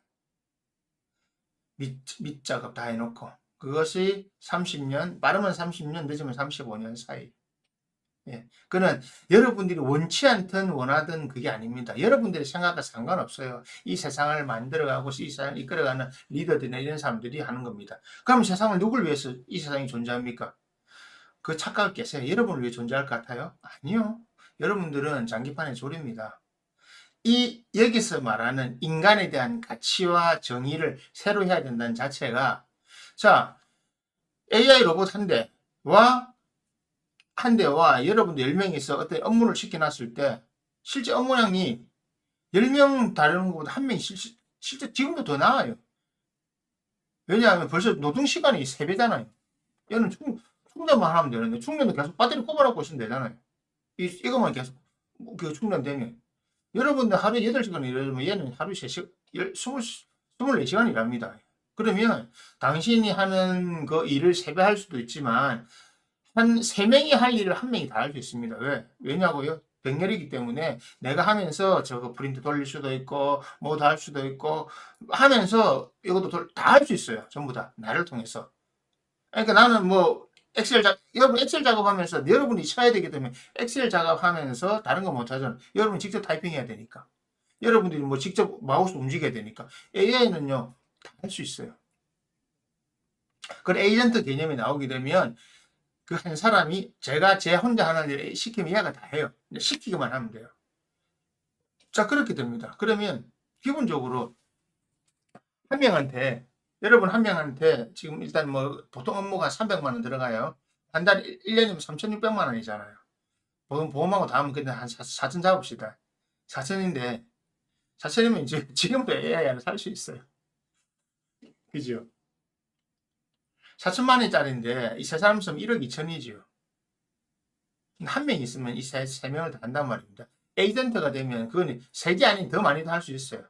A: 밑 작업 다 해놓고. 그것이 30년, 빠르면 30년, 늦으면 35년 사이. 예. 그는 여러분들이 원치 않든 원하든 그게 아닙니다. 여러분들의 생각과 상관없어요. 이 세상을 만들어가고 이 세상을 이끌어가는 리더들이나 이런 사람들이 하는 겁니다. 그럼 세상을 누굴 위해서 이 세상이 존재합니까? 그 착각을 깨세요. 여러분을 위해 존재할 것 같아요? 아니요. 여러분들은 장기판의 조립니다. 이 여기서 말하는 인간에 대한 가치와 정의를 새로 해야 된다는 자체가 자 AI 로봇 한 대와 여러분들 10명이서 어떤 업무를 시켜놨을 때 실제 업무량이 10명 다루는 것보다 한 명이 실제 지금도 더 나아요. 왜냐하면 벌써 노동시간이 3배잖아요. 얘는 충전만 하면 되는데 충전도 계속 배터리 꼽아놓고 있으면 되잖아요. 이것만 계속 그 충전되면 여러분들 하루에 8시간 일하면 얘는 하루에 24시간 일합니다. 그러면 당신이 하는 그 일을 3배 할 수도 있지만 한 3명이 할 일을 1명이 다 할 수 있습니다. 왜? 왜냐고요? 병렬이기 때문에 내가 하면서 저거 프린트 돌릴 수도 있고 뭐 다 할 수도 있고 하면서 이것도 다 할 수 있어요. 전부 다 나를 통해서. 그러니까 나는 뭐 여러분 엑셀 작업하면서 여러분이 쳐야 되기 때문에 엑셀 작업하면서 다른 거 못하잖아요. 여러분 직접 타이핑해야 되니까. 여러분들이 뭐 직접 마우스 움직여야 되니까. AI는요 다 할 수 있어요. 그 에이전트 개념이 나오게 되면 그 한 사람이 제 혼자 하는 일을 시키면 얘가 다 해요. 시키기만 하면 돼요. 자, 그렇게 됩니다. 그러면 기본적으로 여러분 한 명한테 지금 일단 뭐 보통 업무가 300만 원 들어가요. 한 달 1년이면 3,600만 원이잖아요. 보험하고 다 하면 그냥 한 4천 잡읍시다. 4천인데 4천이면 이제 지금도 AI 안에 살 수 있어요. 그죠? 4천만 원짜리인데 이 세 사람 있으면 1억 2천이지요. 한 명 있으면 이 세 명을 다 한단 말입니다. 에이전트가 되면 그건 3개 아닌 더 많이도 할 수 있어요.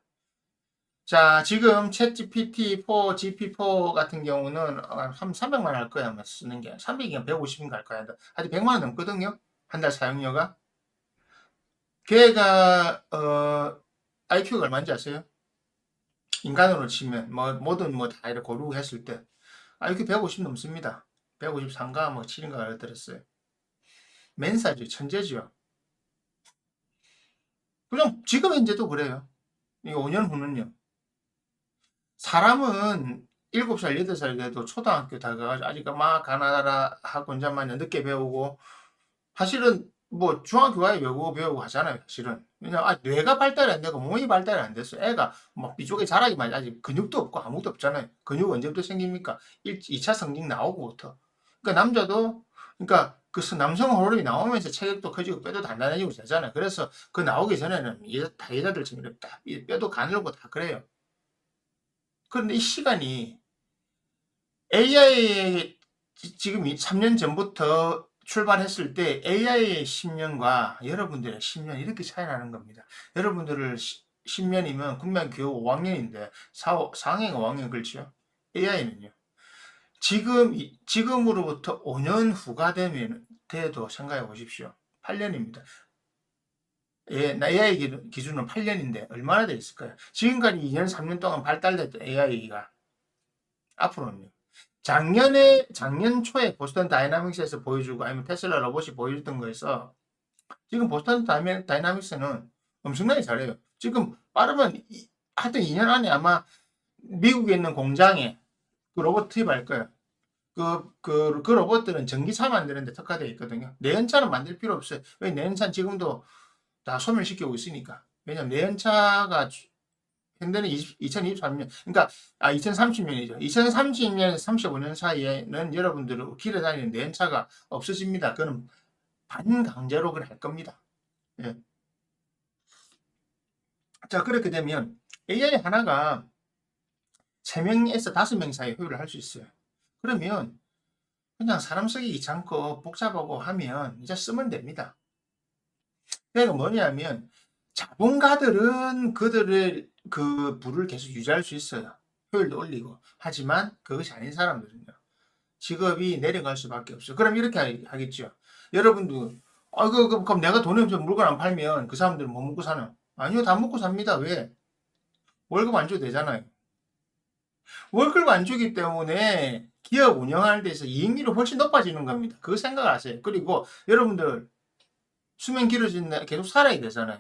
A: 자, 지금 챗 GPT-4, GP4 같은 경우는 한 300만 원 할 거야, 아마 쓰는 게. 300이면 150인가 할 거야. 아직 100만 원 넘거든요? 한 달 사용료가. 걔가, IQ가 얼마인지 아세요? 인간으로 치면, 뭐, 뭐든 뭐 다 이렇게 고르고 했을 때. IQ 150 넘습니다. 153가 뭐 7인가 그랬더랬어요. 맨사죠, 천재죠. 그냥 지금 현재도 그래요. 이거 5년 후는요. 사람은 7살, 8살 돼도 초등학교 다가가지고 아직 막 가나다라 하고 혼자만 늦게 배우고 사실은 뭐 중학교 가야 외국어 배우고 하잖아요. 사실은. 왜냐면 뇌가 발달이 안 되고 몸이 발달이 안 됐어. 애가 뭐 이쪽에 자라기만 아직 근육도 없고 아무것도 없잖아요. 근육 언제부터 생깁니까? 2차 성징 나오고부터. 그러니까 남자도 그러니까 그 남성 호르몬이 나오면서 체격도 커지고 뼈도 단단해지고 되잖아요. 그래서 그 나오기 전에는 다 여자들처럼 이렇게 다 뼈도 가늘고 다 그래요. 그런데 이 시간이 AI 지금 3년 전부터 출발했을 때 AI의 10년과 여러분들의 10년 이렇게 차이 나는 겁니다. 여러분들을 10년이면 군명 교육 5학년인데 4학년, 5학년 그렇죠? AI는요. 지금으로부터 5년 후가 돼도 생각해 보십시오. 8년입니다. 예, AI 기준은 8년인데 얼마나 돼 있을까요? 지금까지 2년, 3년 동안 발달됐던 AI가 앞으로는요. 작년 초에 보스턴 다이나믹스에서 보여주고 아니면 테슬라 로봇이 보여줬던 거에서 지금 보스턴 다이나믹스는 엄청나게 잘해요. 지금 빠르면 하여튼 2년 안에 아마 미국에 있는 공장에 그 로봇 투입할 거예요. 그 로봇들은 전기차 만드는 데 특화되어 있거든요. 내연차는 만들 필요 없어요. 왜 내연차는 지금도 다 소멸시키고 있으니까. 왜냐면 내연차가 현대는 2023년, 그러니까 2030년이죠. 2030년에서 35년 사이에는 여러분들 길에 다니는 내연차가 없어집니다. 그는 반강제로 그걸 할 겁니다. 예. 자, 그렇게 되면 AI 하나가 3명에서 5명 사이 효율을 할 수 있어요. 그러면 그냥 사람 쓰기 귀찮고 복잡하고 하면 이제 쓰면 됩니다. 그러니까 뭐냐면 자본가들은 그들의 그 부를 계속 유지할 수 있어요. 효율도 올리고. 하지만 그것이 아닌 사람들은요. 직업이 내려갈 수밖에 없어요. 그럼 이렇게 하겠죠. 여러분도 그럼 내가 돈이 없어서 물건 안 팔면 그 사람들은 뭐 먹고 사나? 아니요, 다 먹고 삽니다. 왜? 월급 안 줘도 되잖아요. 월급 안 주기 때문에 기업 운영하는 데서 이익률이 훨씬 높아지는 겁니다. 그 생각을 하세요. 그리고 여러분들 수명 길어진다 계속 살아야 되잖아요.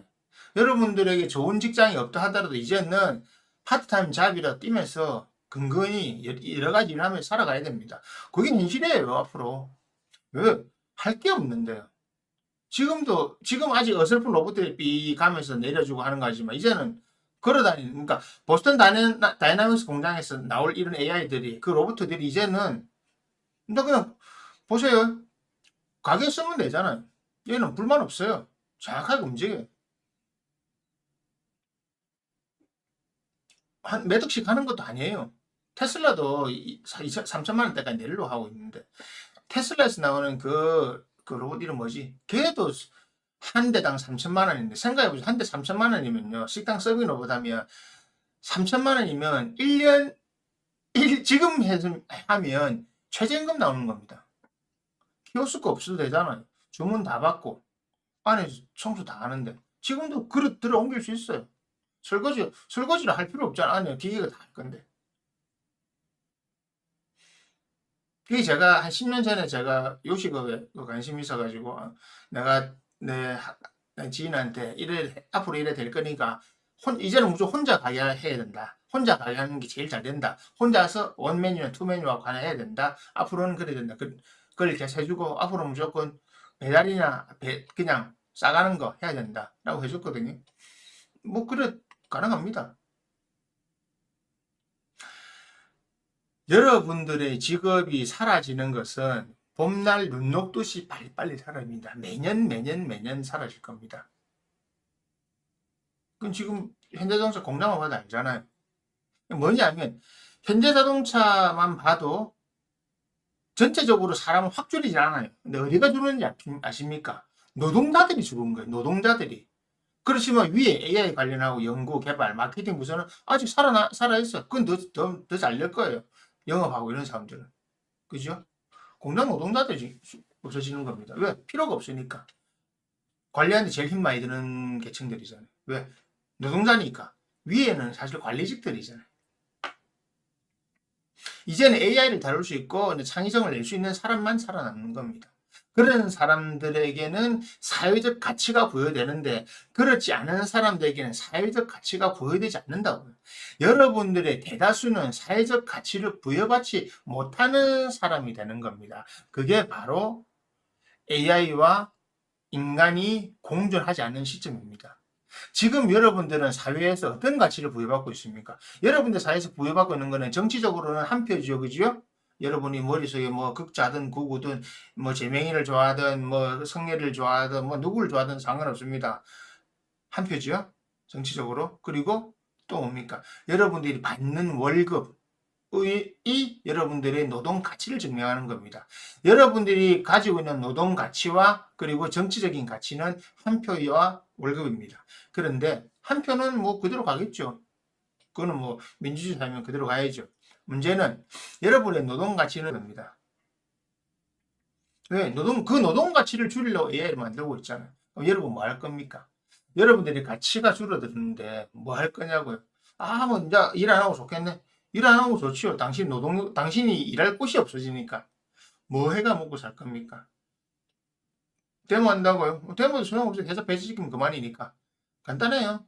A: 여러분들에게 좋은 직장이 없다 하더라도 이제는 파트타임 잡이라 뛰면서 근근히 여러 가지 일을 하면서 살아가야 됩니다. 그게 현실이에요, 앞으로. 왜? 할 게 없는데요. 지금 아직 어설픈 로봇들이 삐 가면서 내려주고 하는 거지만, 이제는 걸어다니는, 그러니까, 보스턴 다이나믹스 공장에서 나올 이런 AI들이, 그 로봇들이 이제는, 그냥, 보세요. 가게 쓰면 되잖아요. 얘는 불만 없어요. 정확하게 움직여요. 몇 억씩 하는 것도 아니에요. 테슬라도 3천만 원대까지 내리려고 하고 있는데, 테슬라에서 나오는 그 로봇 이름 뭐지? 걔도 한 대당 3천만 원인데, 생각해보세요. 한 대 3천만 원이면요. 식당 서빙 로봇 하면 3천만 원이면 1년, 지금 하면 최저임금 나오는 겁니다. 키오스크 없어도 되잖아요. 주문 다 받고, 안에 청소 다 하는데. 지금도 그릇 들어 옮길 수 있어요. 설거지를 할 필요 없잖아. 안에 기계가 다 할 건데. 그게 제가 한 10년 전에 제가 요식업에 관심이 있어가지고, 내가 내 지인한테 앞으로 이래 될 거니까, 이제는 무조건 혼자 가게 해야 된다. 혼자 가게 하는 게 제일 잘 된다. 혼자서 원 메뉴나 투 메뉴하고 하나 해야 된다. 앞으로는 그래야 된다. 그걸 이렇게 해주고, 앞으로 무조건 배달이나 그냥 싸가는 거 해야 된다. 라고 해줬거든요. 뭐, 그래, 가능합니다. 여러분들의 직업이 사라지는 것은 봄날 눈 녹듯이 빨리빨리 사라집니다. 매년 사라질 겁니다. 그럼 지금 현대자동차 공장만 봐도 알잖아요. 뭐냐면 현대자동차만 봐도 전체적으로 사람은 확 줄이지 않아요. 근데 어디가 줄었는지 아십니까? 노동자들이 줄은 거예요. 노동자들이. 그렇지만 위에 AI 관련하고 연구, 개발, 마케팅 부서는 아직 살아있어. 그건 더 잘 될 거예요. 영업하고 이런 사람들은. 그죠? 공장 노동자들이 없어지는 겁니다. 왜? 필요가 없으니까. 관리하는데 제일 힘 많이 드는 계층들이잖아요. 왜? 노동자니까. 위에는 사실 관리직들이잖아요. 이제는 AI를 다룰 수 있고 창의성을 낼 수 있는 사람만 살아남는 겁니다. 그런 사람들에게는 사회적 가치가 부여되는데, 그렇지 않은 사람들에게는 사회적 가치가 부여되지 않는다고요. 여러분들의 대다수는 사회적 가치를 부여받지 못하는 사람이 되는 겁니다. 그게 바로 AI와 인간이 공존하지 않는 시점입니다. 지금 여러분들은 사회에서 어떤 가치를 부여받고 있습니까? 여러분들 사회에서 부여받고 있는 거는 정치적으로는 한 표죠, 그죠? 여러분이 머릿속에 뭐 극자든 극우든 뭐 재명이를 좋아하든 뭐 성애를 좋아하든 뭐 누구를 좋아하든 상관없습니다. 한 표죠, 정치적으로. 그리고 또 뭡니까? 여러분들이 받는 월급, 이 여러분들의 노동 가치를 증명하는 겁니다. 여러분들이 가지고 있는 노동 가치와 그리고 정치적인 가치는 한 표와 월급입니다. 그런데 한 표는 뭐 그대로 가겠죠. 그거는 뭐 민주주의 사회면 그대로 가야죠. 문제는 여러분의 노동 가치는 겁니다. 왜? 그 노동 가치를 줄이려고 AI를 만들고 있잖아요. 그럼 여러분 뭐 할 겁니까? 여러분들이 가치가 줄어드는데 뭐 할 거냐고요. 뭐 이제 일 안 하고 좋겠네. 일 안 하고 좋지요. 당신이 일할 곳이 없어지니까. 뭐 해가 먹고 살 겁니까? 데모한다고요? 데모도 소용없어요. 회사 폐지시키면 그만이니까. 간단해요.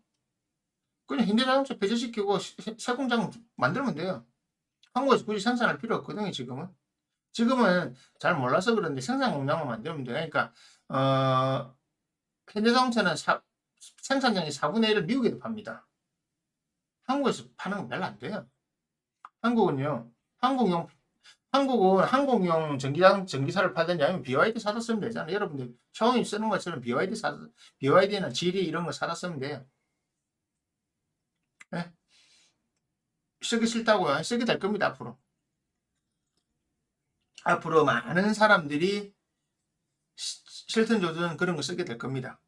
A: 그냥 현대자동차 폐지시키고 새 공장 만들면 돼요. 한국에서 굳이 생산할 필요 없거든요, 지금은. 지금은 잘 몰라서 그런데 생산 공장만 만들면 돼요. 그러니까, 현대자동차는 생산량의 4분의 1을 미국에도 팝니다. 한국에서 파는 건 별로 안 돼요. 한국은요, 한국은 항공용 전기차를 팔든지 아니면 BYD 사다 쓰면 되잖아요. 여러분들 샤오미 쓰는 것처럼 BYD나 GD 이런 거 사다 쓰면 돼요. 네? 쓰기 싫다고요? 쓰게 될 겁니다, 앞으로. 앞으로 많은 사람들이 싫든 좋든 그런 거 쓰게 될 겁니다.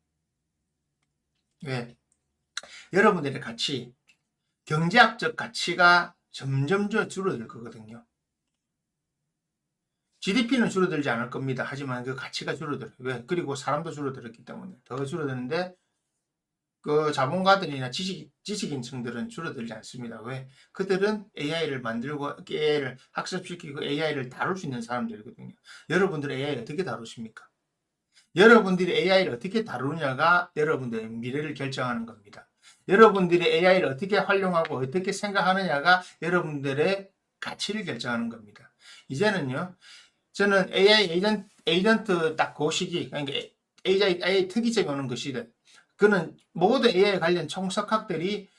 A: 왜? 여러분들의 가치, 경제학적 가치가 점점 줄어들 거거든요. GDP는 줄어들지 않을 겁니다. 하지만 그 가치가 줄어들어요. 왜? 그리고 사람도 줄어들었기 때문에 더 줄어드는데, 그 자본가들이나 지식인층들은 줄어들지 않습니다. 왜? 그들은 AI를 만들고 AI를 학습시키고 AI를 다룰 수 있는 사람들이거든요. 여러분들 AI 어떻게 다루십니까? 여러분들이 AI를 어떻게 다루느냐가 여러분들의 미래를 결정하는 겁니다. 여러분들이 AI를 어떻게 활용하고 어떻게 생각하느냐가 여러분들의 가치를 결정하는 겁니다. 이제는요, 저는 AI 에이전트 딱 그 시기, 그러니까 AI 특이점이 오는 그 시대. 그는 모든 AI 관련 총석학들이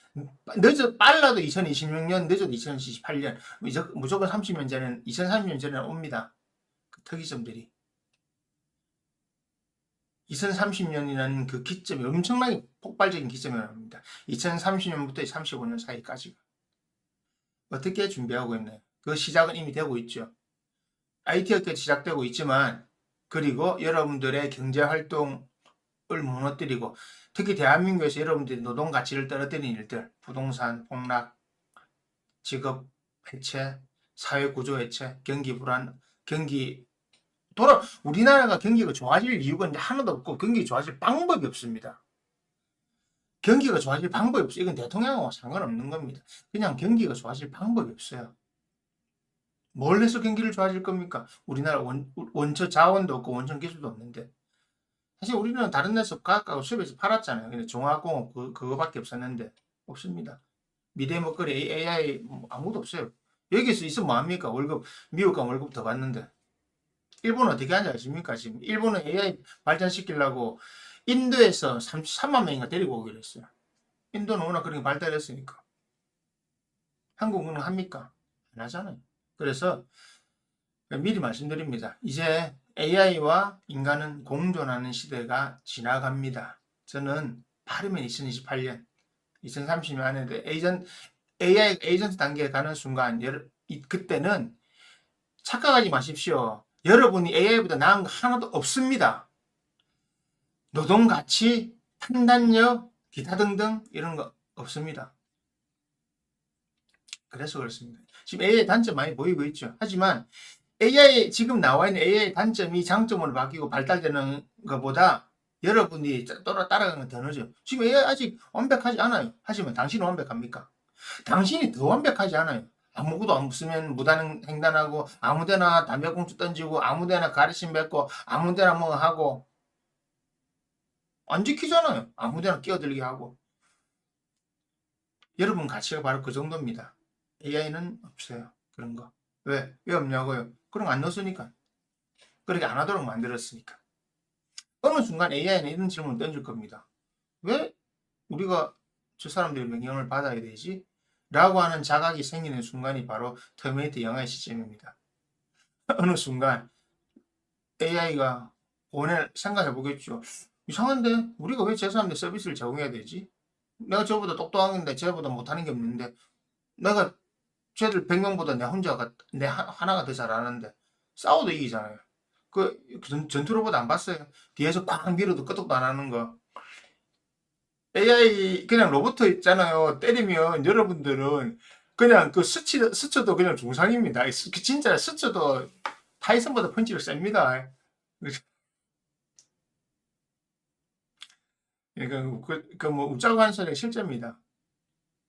A: 빨라도 2026년, 늦어도 2028년, 무조건 30년 전에는, 2030년 전에는 옵니다. 그 특이점들이. 2030년이라는 그 기점이 엄청나게 폭발적인 기점이 납니다. 2030년부터 35년 사이까지. 어떻게 준비하고 있나요? 그 시작은 이미 되고 있죠. IT 업계 시작되고 있지만, 그리고 여러분들의 경제 활동을 무너뜨리고, 특히 대한민국에서 여러분들이 노동 가치를 떨어뜨리는 일들, 부동산 폭락, 직업 해체, 사회 구조 해체, 경기 불안, 우리나라가 경기가 좋아질 이유가 이제 하나도 없고, 경기 좋아질 방법이 없습니다. 경기가 좋아질 방법이 없어요. 이건 대통령하고 상관없는 겁니다. 그냥 경기가 좋아질 방법이 없어요. 뭘 해서 경기를 좋아질 겁니까? 우리나라 원처 자원도 없고 원천 기술도 없는데. 사실 우리는 다른 데서 과학하고 수입해서 팔았잖아요. 근데 종합공업 그거밖에 없었는데 없습니다. 미래 먹거리 AI 아무도 없어요. 여기서 있으면 뭐합니까? 월급 미국 가면 월급 더 받는데. 일본은 어떻게 하는지 아십니까? 지금 일본은 AI 발전시키려고 인도에서 33만 명인가 데리고 오기로 했어요. 인도는 워낙 그런 게 발달했으니까. 한국은 합니까? 안 하잖아요. 그래서 미리 말씀드립니다. 이제 AI와 인간은 공존하는 시대가 지나갑니다. 저는 빠르면 2028년, 2030년 안에 AI 에이전트 단계에 가는 순간, 그때는 착각하지 마십시오. 여러분이 AI보다 나은 거 하나도 없습니다. 노동 가치, 판단력, 기타 등등 이런 거 없습니다. 그래서 그렇습니다. 지금 AI 단점 많이 보이고 있죠. 하지만 지금 나와 있는 AI 단점이 장점으로 바뀌고 발달되는 것보다 여러분이 따라가는 건 더 늦어요. 지금 AI 아직 완벽하지 않아요. 하지만 당신은 완벽합니까? 당신이 더 완벽하지 않아요. 아무것도 안 쓰면 무단 횡단하고 아무데나 담배꽁초 던지고 아무데나 가르침 뱉고 아무데나 뭐 하고 안 지키잖아요. 아무데나 끼어들게 하고. 여러분 가치가 바로 그 정도입니다. AI는 없어요. 그런 거. 왜 없냐고요? 그런 거 안 넣었으니까. 그렇게 안 하도록 만들었으니까. 어느 순간 AI는 이런 질문을 던질 겁니다. 왜 우리가 저 사람들의 명령을 받아야 되지? 라고 하는 자각이 생기는 순간이 바로 터미네이터 영화의 시점입니다. 어느 순간 AI가 오늘 생각해 보겠죠. 이상한데 우리가 왜 저 사람들 서비스를 제공해야 되지? 내가 저보다 똑똑한 건데 저보다 못하는 게 없는데 내가 쟤들 100명보다 내 하나가 더 잘하는데 싸워도 이기잖아요. 전투 로봇 안 봤어요? 뒤에서 꽉 밀어도 끄떡도 안 하는 거. AI 그냥 로봇 있잖아요. 때리면 여러분들은 그냥 스쳐도 그냥 중상입니다. 진짜 스쳐도 타이슨보다 펀치를 셉니다. 그러니까 뭐 웃자고 하는 소리가 실제입니다.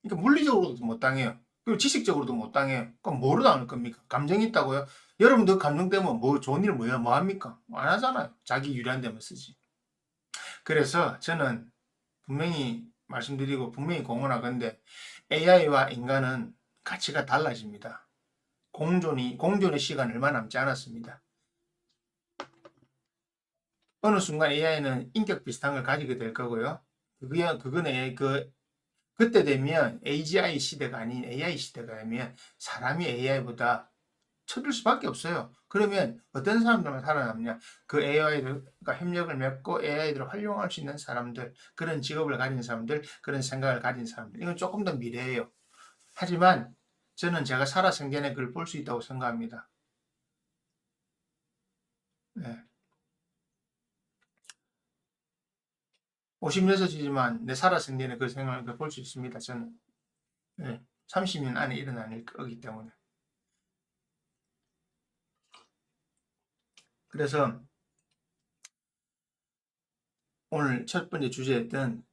A: 그러니까 물리적으로도 못 당해요. 그리고 지식적으로도 못 당해요. 그럼 뭐로 당할 겁니까? 감정이 있다고요? 여러분들 감정 때문에 뭐 좋은 일 뭐 합니까? 안 하잖아요. 자기 유리한 데만 쓰지. 그래서 저는 분명히 말씀드리고 분명히 공언하건데 AI와 인간은 가치가 달라집니다. 공존의 시간 얼마 남지 않았습니다. 어느 순간 AI는 인격 비슷한 걸 가지게 될 거고요. 그거는 그때 되면 AGI 시대가 아닌 AI 시대가 되면 사람이 AI보다 쳐들 수밖에 없어요. 그러면 어떤 사람들만 살아남냐? 그 AI들과 협력을 맺고 AI들을 활용할 수 있는 사람들, 그런 직업을 가진 사람들, 그런 생각을 가진 사람들. 이건 조금 더 미래예요. 하지만 저는 제가 살아 생전에 그걸 볼 수 있다고 생각합니다. 네. 56이지만 내 살아 생전에 그 생각을 볼 수 있습니다. 저는. 네. 30년 안에 일어날 거기 때문에. 그래서 오늘 첫 번째 주제였던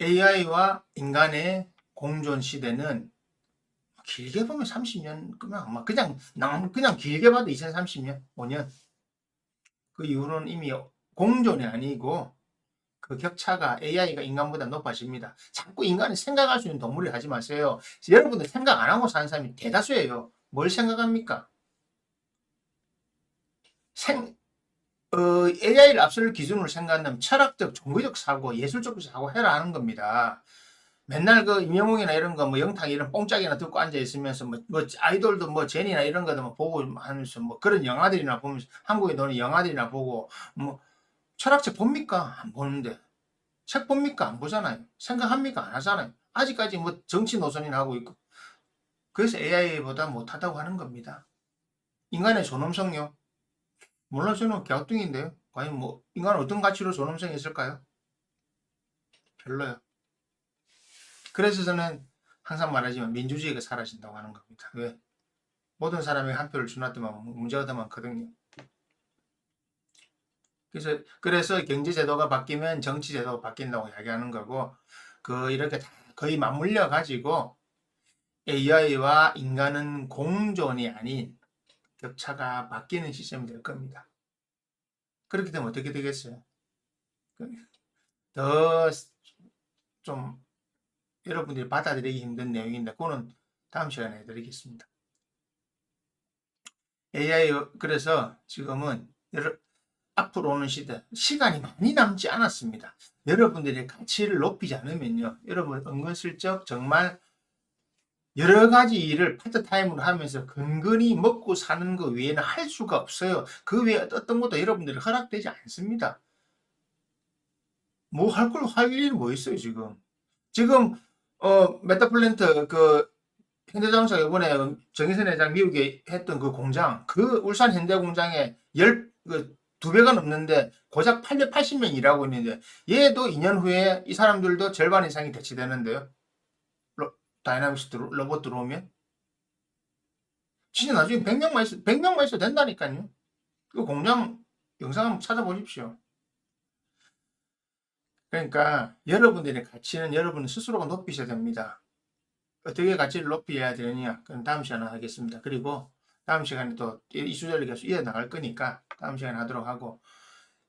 A: AI와 인간의 공존 시대는 길게 보면 30년 그냥 아마 그냥 길게 봐도 2030년 5년 그 이후로는 이미 공존이 아니고 그 격차가 AI가 인간보다 높아집니다. 자꾸 인간이 생각할 수 있는 동물이 하지 마세요. 여러분들 생각 안 하고 사는 사람이 대다수예요. 뭘 생각합니까? AI를 앞설 기준으로 생각한다면 철학적, 종교적 사고, 예술적 사고 해라 하는 겁니다. 맨날 그 임영웅이나 이런 거 뭐 영탁 이런 뽕짝이나 듣고 앉아 있으면서 뭐 아이돌도 뭐 제니나 이런 거도 뭐 보고 하면서 뭐 그런 영화들이나 보면서 한국에 나오는 영화들이나 보고 뭐 철학책 봅니까? 안 보는데. 책 봅니까? 안 보잖아요. 생각합니까? 안 하잖아요. 아직까지 뭐 정치 노선이나 하고 있고. 그래서 AI보다 못하다고 하는 겁니다. 인간의 존엄성요? 물론 저는 갸우뚱인데요. 과연 뭐 인간은 어떤 가치로 존엄성이 있을까요? 별로요. 그래서 저는 항상 말하지만 민주주의가 사라진다고 하는 겁니다. 왜? 모든 사람이 한 표를 주놨더만 문제가 더 많거든요. 그래서 경제 제도가 바뀌면 정치 제도가 바뀐다고 이야기하는 거고, 이렇게 다 거의 맞물려 가지고 AI와 인간은 공존이 아닌 격차가 바뀌는 시점이 될 겁니다. 그렇게 되면 어떻게 되겠어요? 더 좀 여러분들이 받아들이기 힘든 내용인데, 그거는 다음 시간에 해드리겠습니다. AI, 그래서 지금은 앞으로 오는 시대, 시간이 많이 남지 않았습니다. 여러분들의 가치를 높이지 않으면요, 여러분 은근슬쩍 정말 여러 가지 일을 파트타임으로 하면서 근근히 먹고 사는 것 외에는 할 수가 없어요. 그 외에 어떤 것도 여러분들이 허락되지 않습니다. 뭐 할 일이 뭐 있어요, 지금. 지금, 메타플랜트, 현대자동차 이번에 정의선 회장 미국에 했던 그 공장, 그 울산 현대 공장에 두 배가 넘는데 고작 880명 일하고 있는데, 얘도 2년 후에 이 사람들도 절반 이상이 대체되는데요. 다이나믹스 로봇 들어오면. 진짜 나중에 100명만 있어도 된다니까요. 그 공장 영상 한번 찾아보십시오. 그러니까 여러분들의 가치는 여러분 스스로가 높이셔야 됩니다. 어떻게 가치를 높여야 되느냐? 그건 다음 시간에 하겠습니다. 그리고 다음 시간에 또 이 주제를 계속 이어나갈 거니까 다음 시간에 하도록 하고,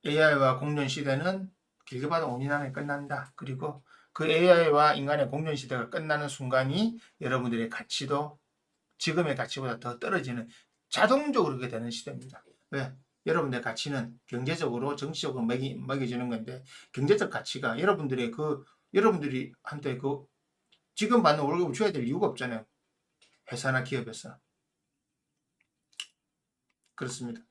A: AI와 공존 시대는 길게 봐도 5년 안에 끝난다. 그리고 그 AI와 인간의 공존 시대가 끝나는 순간이 여러분들의 가치도 지금의 가치보다 더 떨어지는, 자동적으로 그렇게 되는 시대입니다. 왜? 여러분들의 가치는 경제적으로, 정치적으로 먹여주는 건데, 경제적 가치가 여러분들이 한테 지금 받는 월급을 줘야 될 이유가 없잖아요. 회사나 기업에서. 그렇습니다.